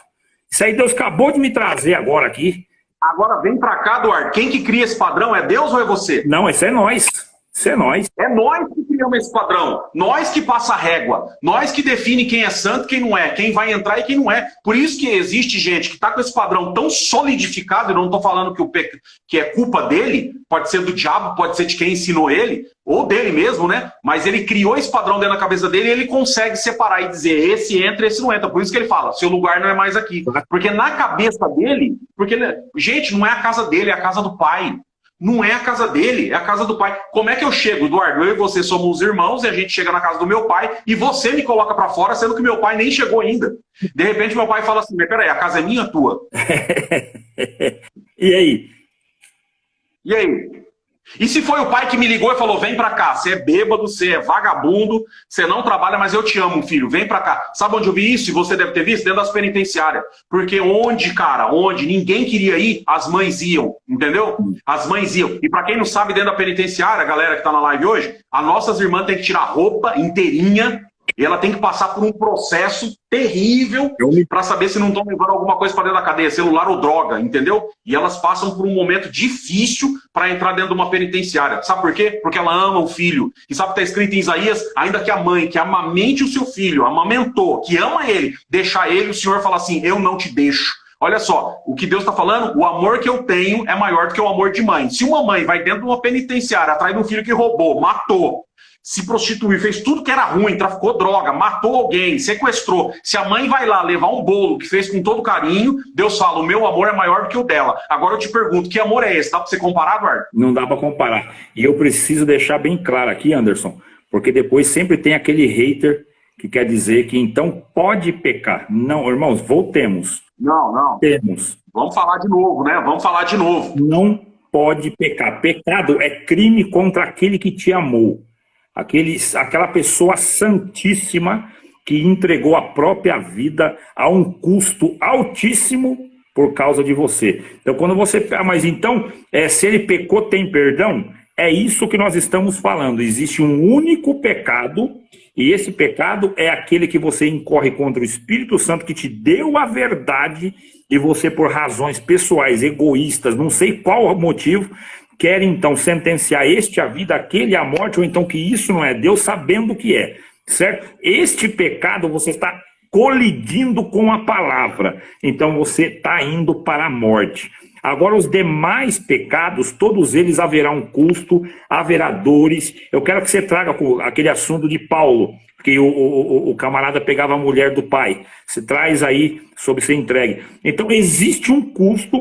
Isso aí Deus acabou de me trazer agora aqui. Agora vem para cá, Eduardo. Quem que cria esse padrão? É Deus ou é você? Não, esse é nós. Isso é nós. É nós que criamos esse padrão. Nós que passa a régua. Nós que define quem é santo e quem não é. Quem vai entrar e quem não é. Por isso que existe gente que está com esse padrão tão solidificado, e não estou falando que é culpa dele, pode ser do diabo, pode ser de quem ensinou ele, ou dele mesmo, né? Mas ele criou esse padrão dentro da cabeça dele e ele consegue separar e dizer: esse entra, esse não entra. Por isso que ele fala: seu lugar não é mais aqui. Porque na cabeça dele, gente, não é a casa dele, é a casa do pai. Não é a casa dele, é a casa do pai. Como é que eu chego, Eduardo? Eu e você somos irmãos e a gente chega na casa do meu pai e você me coloca pra fora, sendo que meu pai nem chegou ainda. De repente meu pai fala assim: mas peraí, a casa é minha ou tua? E aí? E aí? E se foi o pai que me ligou e falou: vem pra cá, você é bêbado, você é vagabundo, você não trabalha, mas eu te amo, filho, vem pra cá. Sabe onde eu vi isso? E você deve ter visto? Dentro das penitenciárias. Porque onde ninguém queria ir, as mães iam, entendeu? As mães iam. E pra quem não sabe, dentro da penitenciária, a galera que tá na live hoje, as nossas irmãs têm que tirar a roupa inteirinha e ela tem que passar por um processo terrível para saber se não estão levando alguma coisa para dentro da cadeia, celular ou droga, entendeu? E elas passam por um momento difícil para entrar dentro de uma penitenciária. Sabe por quê? Porque ela ama o filho. E sabe o que está escrito em Isaías? Ainda que a mãe, que amamente o seu filho, amamentou, que ama ele, deixar ele, o Senhor fala assim: eu não te deixo. Olha só, o que Deus está falando, o amor que eu tenho é maior do que o amor de mãe. Se uma mãe vai dentro de uma penitenciária atrás de um filho que roubou, matou, se prostituiu, fez tudo que era ruim, traficou droga, matou alguém, sequestrou. Se a mãe vai lá levar um bolo que fez com todo carinho, Deus fala: o meu amor é maior do que o dela. Agora eu te pergunto, que amor é esse? Dá pra você comparar, Eduardo? Não dá pra comparar. E eu preciso deixar bem claro aqui, Anderson, porque depois sempre tem aquele hater que quer dizer que então pode pecar. Não, irmãos, voltemos. Não. Temos. Vamos falar de novo, né? Vamos falar de novo. Não pode pecar. Pecado é crime contra aquele que te amou. Aquela pessoa santíssima que entregou a própria vida a um custo altíssimo por causa de você. Então, quando você... mas então, se ele pecou, tem perdão? É isso que nós estamos falando. Existe um único pecado, e esse pecado é aquele que você incorre contra o Espírito Santo que te deu a verdade, e você, por razões pessoais, egoístas, não sei qual motivo, quer então sentenciar este à vida, aquele à morte, ou então que isso não é Deus, sabendo o que é, certo? Este pecado você está colidindo com a palavra, então você está indo para a morte. Agora, os demais pecados, todos eles haverá um custo, haverá dores. Eu quero que você traga aquele assunto de Paulo, que o camarada pegava a mulher do pai. Você traz aí sobre ser entregue. Então, existe um custo,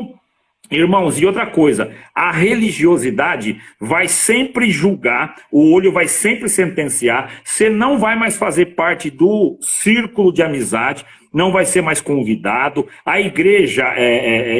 irmãos, e outra coisa, a religiosidade vai sempre julgar, o olho vai sempre sentenciar, você não vai mais fazer parte do círculo de amizade, não vai ser mais convidado, a igreja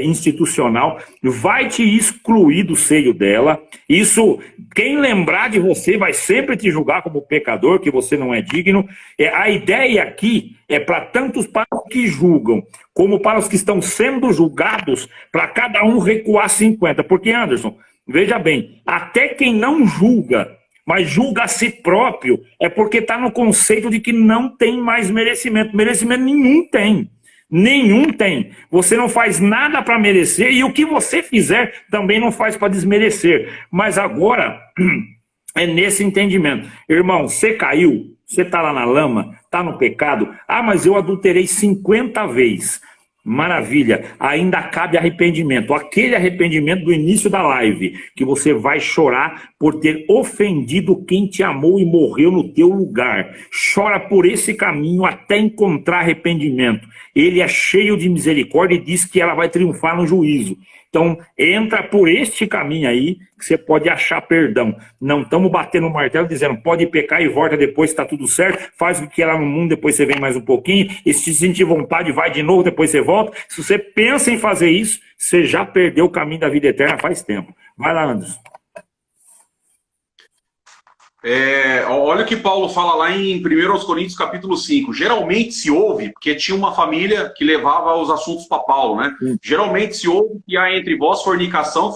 institucional vai te excluir do seio dela. Isso, quem lembrar de você vai sempre te julgar como pecador, que você não é digno. A ideia aqui é para tantos para os que julgam, como para os que estão sendo julgados, para cada um recuar 50. Porque, Anderson, veja bem, até quem não julga, mas julga a si próprio, é porque está no conceito de que não tem mais merecimento. Merecimento nenhum tem. Nenhum tem. Você não faz nada para merecer, e o que você fizer também não faz para desmerecer. Mas agora, é nesse entendimento. Irmão, você caiu, você está lá na lama, está no pecado. Ah, mas eu adulterei 50 vezes. Maravilha, ainda cabe arrependimento, aquele arrependimento do início da live, que você vai chorar por ter ofendido quem te amou e morreu no teu lugar. Chora por esse caminho até encontrar arrependimento. Ele é cheio de misericórdia e diz que ela vai triunfar no juízo. Então, entra por este caminho aí, que você pode achar perdão. Não estamos batendo o martelo dizendo, pode pecar e volta depois, está tudo certo, faz o que é lá no mundo, depois você vem mais um pouquinho, e se sentir vontade, vai de novo, depois você volta. Se você pensa em fazer isso, você já perdeu o caminho da vida eterna faz tempo. Vai lá, Anderson. Olha o que Paulo fala lá em 1 Coríntios capítulo 5. Geralmente se ouve, porque tinha uma família que levava os assuntos para Paulo, né? Geralmente se ouve que há entre vós fornicação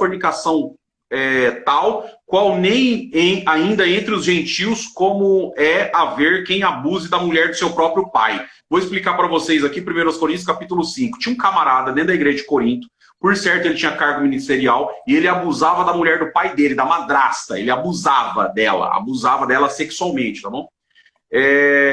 tal, qual nem ainda entre os gentios, como é haver quem abuse da mulher do seu próprio pai. Vou explicar para vocês aqui, 1 Coríntios capítulo 5. Tinha um camarada dentro da igreja de Corinto, por certo ele tinha cargo ministerial, e ele abusava da mulher do pai dele, da madrasta, ele abusava dela sexualmente, tá bom?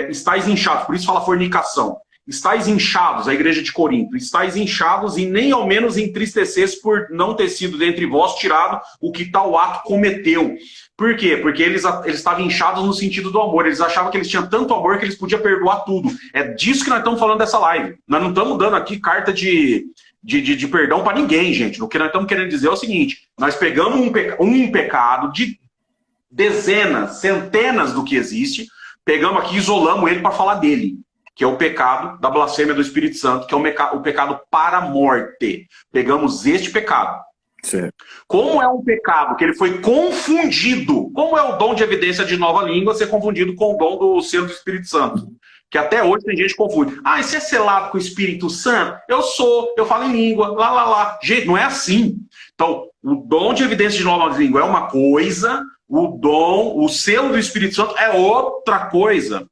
Estais inchados, por isso fala fornicação. Estais inchados, a igreja de Corinto, estais inchados e nem ao menos entristeceis por não ter sido dentre vós tirado o que tal ato cometeu. Por quê? Porque eles estavam inchados no sentido do amor. Eles achavam que eles tinham tanto amor que eles podiam perdoar tudo. É disso que nós estamos falando dessa live. Nós não estamos dando aqui carta de perdão para ninguém, gente. O que nós estamos querendo dizer é o seguinte: nós pegamos um pecado de dezenas, centenas do que existe, pegamos aqui e isolamos ele para falar dele, que é o pecado da blasfêmia do Espírito Santo, que é o pecado para a morte. Pegamos este pecado. Certo. Como é um pecado que ele foi confundido, como é o dom de evidência de nova língua ser confundido com o dom do selo do Espírito Santo? Que até hoje tem gente que confunde. Ah, isso é selado com o Espírito Santo? Eu falo em língua, lá. Gente, não é assim. Então, o dom de evidência de nova língua é uma coisa, o selo do Espírito Santo é outra coisa.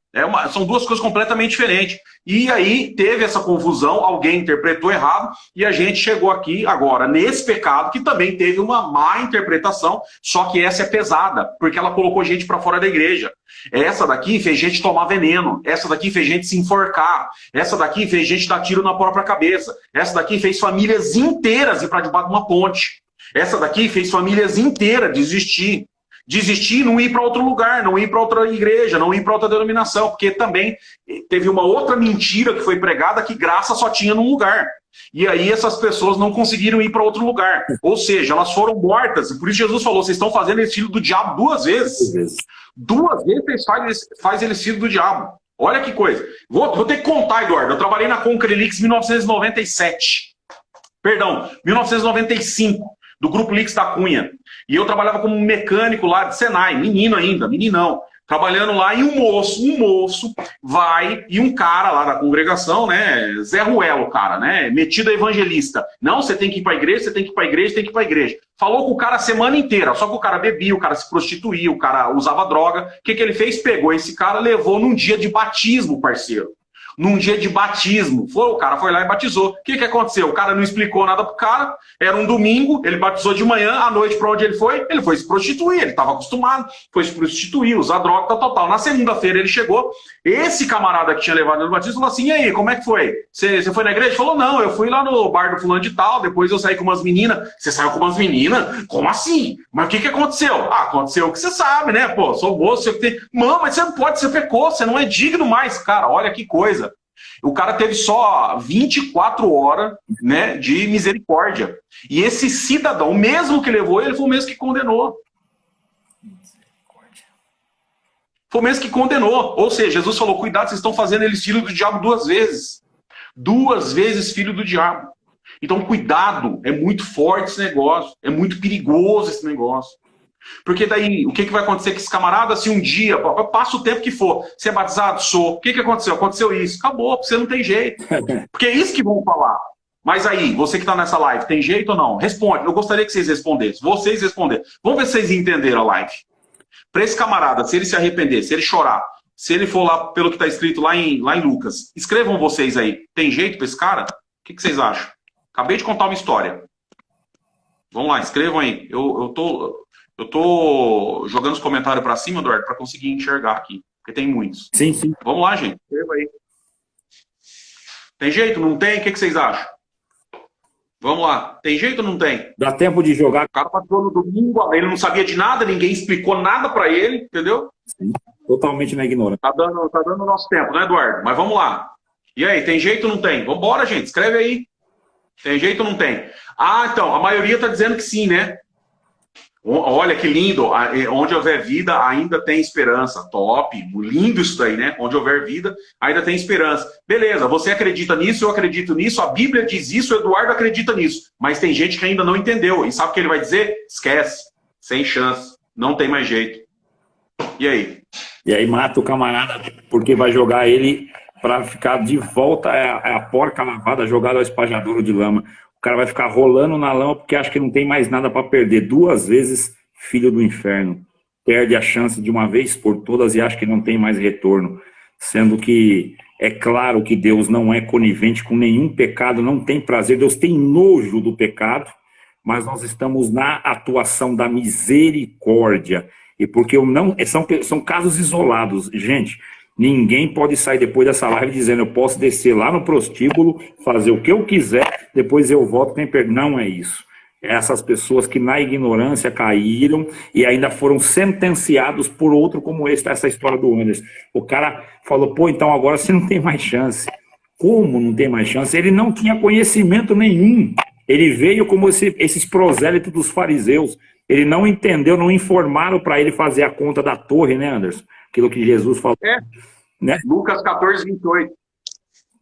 São duas coisas completamente diferentes. E aí teve essa confusão, alguém interpretou errado, e a gente chegou aqui agora nesse pecado, que também teve uma má interpretação, só que essa é pesada, porque ela colocou gente para fora da igreja. Essa daqui fez gente tomar veneno, essa daqui fez gente se enforcar, essa daqui fez gente dar tiro na própria cabeça, essa daqui fez famílias inteiras ir para debaixo de uma ponte, essa daqui fez famílias inteiras desistir e não ir para outro lugar, não ir para outra igreja, não ir para outra denominação, porque também teve uma outra mentira que foi pregada que graça só tinha num lugar. E aí essas pessoas não conseguiram ir para outro lugar. Ou seja, elas foram mortas. E por isso Jesus falou, vocês estão fazendo esse filho do diabo 2 vezes. 2 vezes vocês fazem esse filho do diabo. Olha que coisa. Vou ter que contar, Eduardo. Eu trabalhei na Concrelix em 1997. Perdão, 1995. Do Grupo Lix da Cunha. E eu trabalhava como mecânico lá de Senai, menino ainda, meninão. trabalhando lá, e um moço vai, e um cara lá da congregação, né, Zé Ruelo, cara, né, metido a evangelista. Não, você tem que ir pra igreja, você tem que ir pra igreja, tem que ir pra igreja. Falou com o cara a semana inteira, só que o cara bebia, o cara se prostituía, o cara usava droga. O que ele fez? Pegou esse cara, levou num dia de batismo, parceiro. Num dia de batismo. O cara foi lá e batizou. O que aconteceu? O cara não explicou nada pro cara. Era um domingo, ele batizou de manhã, à noite pra onde ele foi? Ele foi se prostituir, ele estava acostumado, foi se prostituir, usar droga, tal. Na segunda-feira ele chegou, esse camarada que tinha levado ele no batismo falou assim, e aí, como é que foi? Você foi na igreja? Ele falou, não, eu fui lá no bar do fulano de tal, depois eu saí com umas meninas. Você saiu com umas meninas? Como assim? Mas o que aconteceu? Ah, aconteceu o que você sabe, né? Pô, sou moço, você tem... Mano, mas você não pode, você pecou, você não é digno mais. Cara, olha que coisa. O cara teve só 24 horas, né, de misericórdia. E esse cidadão, o mesmo que levou ele, foi o mesmo que condenou. Foi o mesmo que condenou. Ou seja, Jesus falou, cuidado, vocês estão fazendo eles filho do diabo 2 vezes. 2 vezes filho do diabo. Então, cuidado, é muito forte esse negócio. É muito perigoso esse negócio. Porque daí, o que vai acontecer com esse camarada se um dia, passa o tempo que for, você é batizado? Sou. O que aconteceu? Aconteceu isso. Acabou, você não tem jeito. Porque é isso que vão falar. Mas aí, você que está nessa live, tem jeito ou não? Responde. Eu gostaria que vocês respondessem. Vocês responderem. Vamos ver se vocês entenderam a live. Para esse camarada, se ele se arrepender, se ele chorar, se ele for lá pelo que está escrito lá em Lucas, escrevam vocês aí. Tem jeito para esse cara? O que vocês acham? Acabei de contar uma história. Vamos lá, escrevam aí. Eu tô jogando os comentários para cima, Eduardo, para conseguir enxergar aqui. Porque tem muitos. Sim, sim. Vamos lá, gente. Escreva aí. Tem jeito? Não tem? O que vocês acham? Vamos lá. Tem jeito ou não tem? Dá tempo de jogar. O cara passou no domingo, ele não sabia de nada, ninguém explicou nada para ele, entendeu? Sim. Totalmente na ignorância. Tá dando o nosso tempo, né, Eduardo? Mas vamos lá. E aí, tem jeito ou não tem? Vambora, gente. Escreve aí. Tem jeito ou não tem? Ah, então, a maioria tá dizendo que sim, né? Olha que lindo, onde houver vida ainda tem esperança, top, lindo isso daí, né? Onde houver vida ainda tem esperança. Beleza, você acredita nisso, eu acredito nisso, a Bíblia diz isso, o Eduardo acredita nisso. Mas tem gente que ainda não entendeu, e sabe o que ele vai dizer? Esquece, sem chance, não tem mais jeito. E aí? E aí mata o camarada, porque vai jogar ele para ficar de volta, é a porca lavada jogada ao espajador de lama. O cara vai ficar rolando na lama porque acha que não tem mais nada para perder. 2 vezes filho do inferno. Perde a chance de uma vez por todas e acha que não tem mais retorno. Sendo que é claro que Deus não é conivente com nenhum pecado, não tem prazer. Deus tem nojo do pecado, mas nós estamos na atuação da misericórdia. E porque são casos isolados. Gente, ninguém pode sair depois dessa live dizendo eu posso descer lá no prostíbulo, fazer o que eu quiser, depois eu volto, tem perdão. Não é isso. Essas pessoas que na ignorância caíram e ainda foram sentenciados por outro como essa história do Anderson. O cara falou, pô, então agora você não tem mais chance. Como não tem mais chance? Ele não tinha conhecimento nenhum. Ele veio como esses prosélitos dos fariseus. Ele não entendeu, não informaram para ele fazer a conta da torre, né, Anderson? Aquilo que Jesus falou. Né? Lucas 14, 28.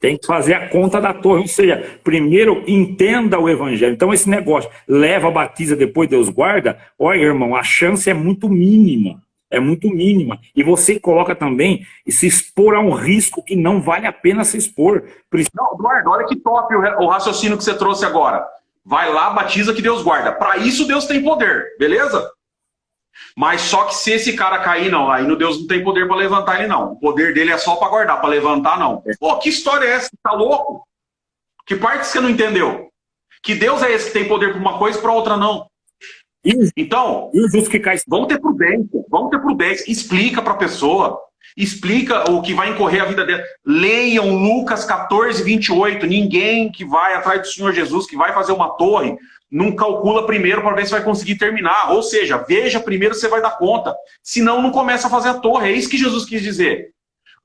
Tem que fazer a conta da torre. Ou seja, primeiro entenda o evangelho. Então esse negócio, leva, batiza, depois Deus guarda. Olha, irmão, a chance é muito mínima. É muito mínima. E você coloca também se expor a um risco que não vale a pena se expor. Não, Eduardo, olha que top o raciocínio que você trouxe agora. Vai lá, batiza que Deus guarda. Para isso Deus tem poder, beleza? Mas só que se esse cara cair, não, aí no Deus não tem poder para levantar ele, não. O poder dele é só para guardar, para levantar, não. Pô, que história é essa? Tá louco? Que parte você não entendeu? Que Deus é esse que tem poder para uma coisa e para outra não. Então, vamos ter prudência. Explica para a pessoa. Explica o que vai incorrer a vida dela. Leiam Lucas 14, 28. Ninguém que vai atrás do Senhor Jesus, que vai fazer uma torre, não calcula primeiro para ver se vai conseguir terminar. Ou seja, veja primeiro se você vai dar conta. Senão, não começa a fazer a torre. É isso que Jesus quis dizer.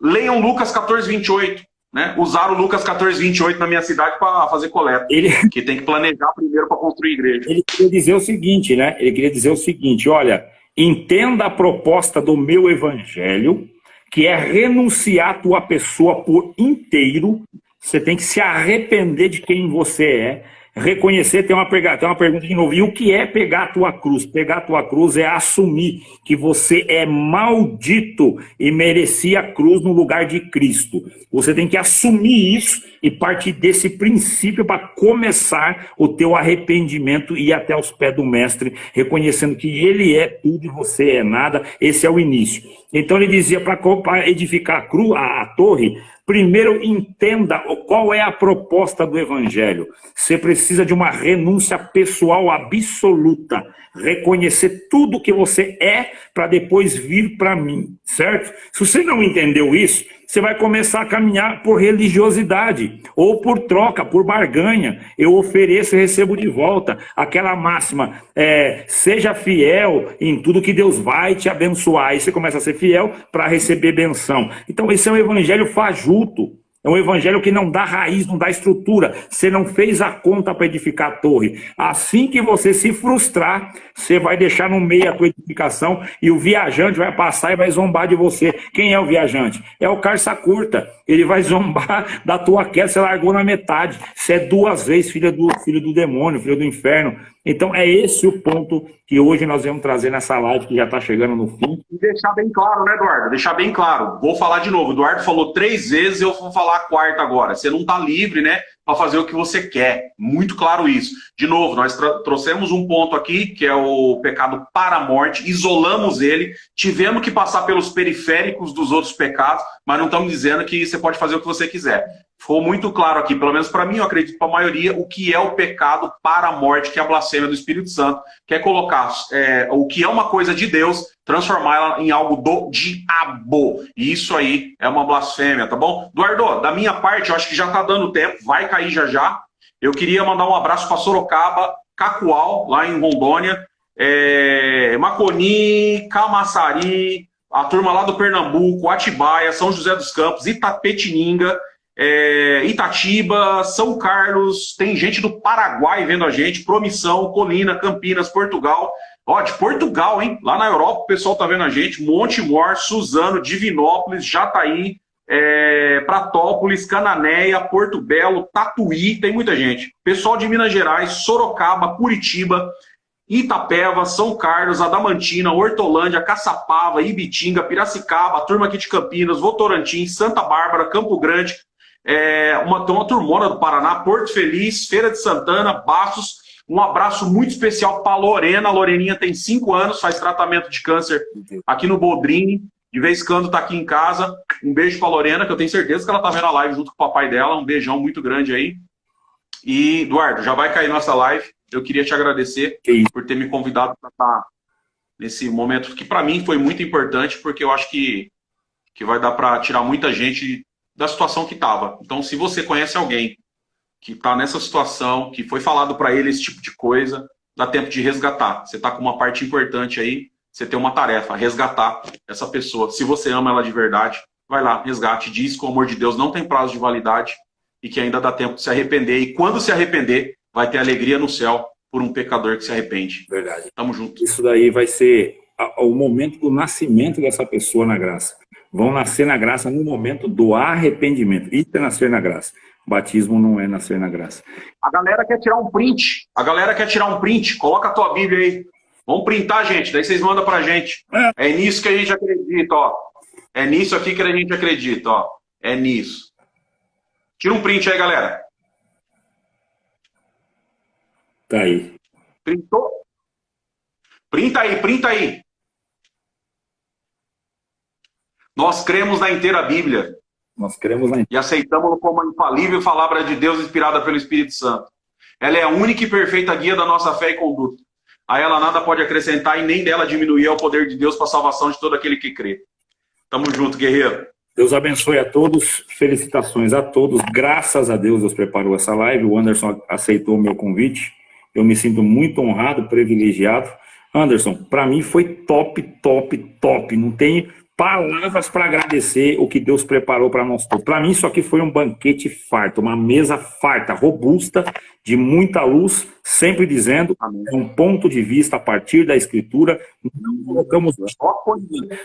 Leiam Lucas 14, 28. Né? Usaram o Lucas 14, 28 na minha cidade para fazer coleta. Que tem que planejar primeiro para construir igreja. Ele queria dizer o seguinte, né? Ele queria dizer o seguinte, olha, entenda a proposta do meu evangelho, que é renunciar a tua pessoa por inteiro. Você tem que se arrepender de quem você é, Reconhecer, tem uma pergunta de novo. E o que é pegar a tua cruz? Pegar a tua cruz é assumir que você é maldito e merecia a cruz no lugar de Cristo. Você tem que assumir isso e partir desse princípio para começar o teu arrependimento e ir até os pés do mestre, reconhecendo que ele é tudo e você é nada. Esse é o início. Então ele dizia para edificar a torre, primeiro entenda qual é a proposta do evangelho. Você precisa de uma renúncia pessoal absoluta. Reconhecer tudo que você é para depois vir para mim, certo? Se você não entendeu isso, você vai começar a caminhar por religiosidade, ou por troca, por barganha. Eu ofereço e recebo de volta. Aquela máxima, seja fiel em tudo que Deus vai te abençoar. Aí você começa a ser fiel para receber benção. Então esse é um evangelho fajuto. É um evangelho que não dá raiz, não dá estrutura. Você não fez a conta para edificar a torre. Assim que você se frustrar, você vai deixar no meio a tua edificação e o viajante vai passar e vai zombar de você. Quem é o viajante? É o carça curta. Ele vai zombar da tua queda, você largou na metade. Você é 2 vezes filho do demônio, filho do inferno. Então é esse o ponto que hoje nós vamos trazer nessa live, que já está chegando no fim. E deixar bem claro, né, Eduardo? Deixar bem claro. Vou falar de novo. O Eduardo falou 3 vezes, eu vou falar a 4ª agora. Você não está livre, né, para fazer o que você quer. Muito claro isso. De novo, nós trouxemos um ponto aqui, que é o pecado para a morte, isolamos ele, tivemos que passar pelos periféricos dos outros pecados, mas não estamos dizendo que você pode fazer o que você quiser. Ficou muito claro aqui, pelo menos para mim, eu acredito para a maioria, o que é o pecado para a morte, que é a blasfêmia do Espírito Santo, que é colocar o que é uma coisa de Deus, transformá-la em algo do diabo. E isso aí é uma blasfêmia, tá bom? Eduardo, da minha parte, eu acho que já está dando tempo, vai cair já já. Eu queria mandar um abraço para Sorocaba, Cacoal, lá em Rondônia, Maconi, Camaçari, a turma lá do Pernambuco, Atibaia, São José dos Campos, Itapetininga, Itatiba, São Carlos, tem gente do Paraguai vendo a gente, Promissão, Colina, Campinas, Portugal. Ó, de Portugal, hein? Lá na Europa o pessoal tá vendo a gente, Montemor, Suzano, Divinópolis, Jataí, Pratópolis, Cananéia, Porto Belo, Tatuí, tem muita gente. Pessoal de Minas Gerais, Sorocaba, Curitiba, Itapeva, São Carlos, Adamantina, Hortolândia, Caçapava, Ibitinga, Piracicaba, a turma aqui de Campinas, Votorantim, Santa Bárbara, Campo Grande, uma turmona do Paraná, Porto Feliz, Feira de Santana, Bastos. Um abraço muito especial para a Lorena. A Loreninha tem 5 anos, faz tratamento de câncer aqui no Bodrini. De vez em quando tá aqui em casa. Um beijo para a Lorena, que eu tenho certeza que ela tá vendo a live junto com o papai dela. Um beijão muito grande aí. E, Eduardo, já vai cair nossa live. Eu queria te agradecer por ter me convidado para estar nesse momento que para mim foi muito importante, porque eu acho que vai dar para tirar muita gente da situação que estava. Então, se você conhece alguém que está nessa situação, que foi falado para ele esse tipo de coisa, dá tempo de resgatar. Você está com uma parte importante aí, você tem uma tarefa, resgatar essa pessoa. Se você ama ela de verdade, vai lá, resgate, diz que o amor de Deus não tem prazo de validade e que ainda dá tempo de se arrepender. E quando se arrepender, vai ter alegria no céu por um pecador que se arrepende. Verdade. Tamo junto. Isso daí vai ser o momento do nascimento dessa pessoa na graça. Vão nascer na graça no momento do arrependimento. Isso é nascer na graça. Batismo não é nascer na graça. A galera quer tirar um print. Coloca a tua Bíblia aí. Vamos printar, gente. Daí vocês mandam pra gente. É nisso que a gente acredita, ó. É nisso aqui que a gente acredita, ó. É nisso. Tira um print aí, galera. Tá aí. Printou? Printa aí. Nós cremos na inteira Bíblia. Nós cremos na... E aceitamos-la como a infalível palavra de Deus inspirada pelo Espírito Santo. Ela é a única e perfeita guia da nossa fé e conduta. A ela nada pode acrescentar e nem dela diminuir ao poder de Deus para a salvação de todo aquele que crê. Tamo junto, guerreiro. Deus abençoe a todos. Felicitações a todos. Graças a Deus, Deus preparou essa live. O Anderson aceitou o meu convite. Eu me sinto muito honrado, privilegiado. Anderson, para mim foi top. Não tem palavras para agradecer o que Deus preparou para nós todos. Para mim, isso aqui foi um banquete farto, uma mesa farta, robusta, de muita luz, sempre dizendo, é um ponto de vista a partir da Escritura.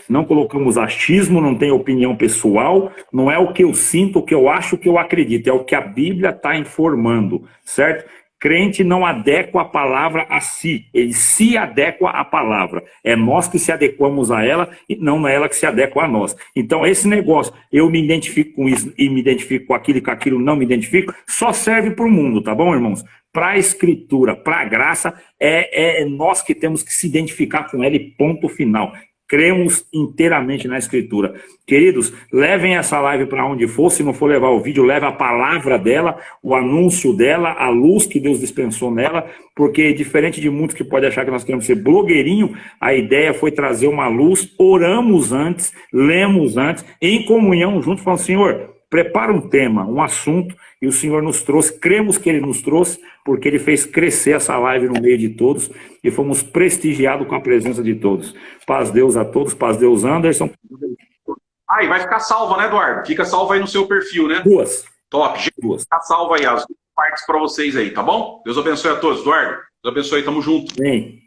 Não colocamos achismo, não tem opinião pessoal, não é o que eu sinto, o que eu acho, o que eu acredito, é o que a Bíblia está informando, certo? Crente não adequa a palavra a si, ele se adequa à palavra. É nós que se adequamos a ela e não é ela que se adequa a nós. Então, esse negócio, eu me identifico com isso e me identifico com aquilo não me identifico, só serve para o mundo, tá bom, irmãos? Para a Escritura, para a graça, é nós que temos que se identificar com ela e ponto final. Cremos inteiramente na Escritura. Queridos, levem essa live para onde for. Se não for levar o vídeo, leve a palavra dela, o anúncio dela, a luz que Deus dispensou nela, porque diferente de muitos que podem achar que nós queremos ser blogueirinho, a ideia foi trazer uma luz. Oramos antes, lemos antes, em comunhão juntos, falando: Senhor, prepara um tema, um assunto, e o Senhor nos trouxe, cremos que Ele nos trouxe, porque Ele fez crescer essa live no meio de todos, e fomos prestigiados com a presença de todos. Paz Deus a todos, paz Deus, Anderson. E vai ficar salva, né, Eduardo? Fica salva aí no seu perfil, né? Duas. Top. Duas. Fica salva aí as partes para vocês aí, tá bom? Deus abençoe a todos, Eduardo. Deus abençoe, tamo junto. Bem.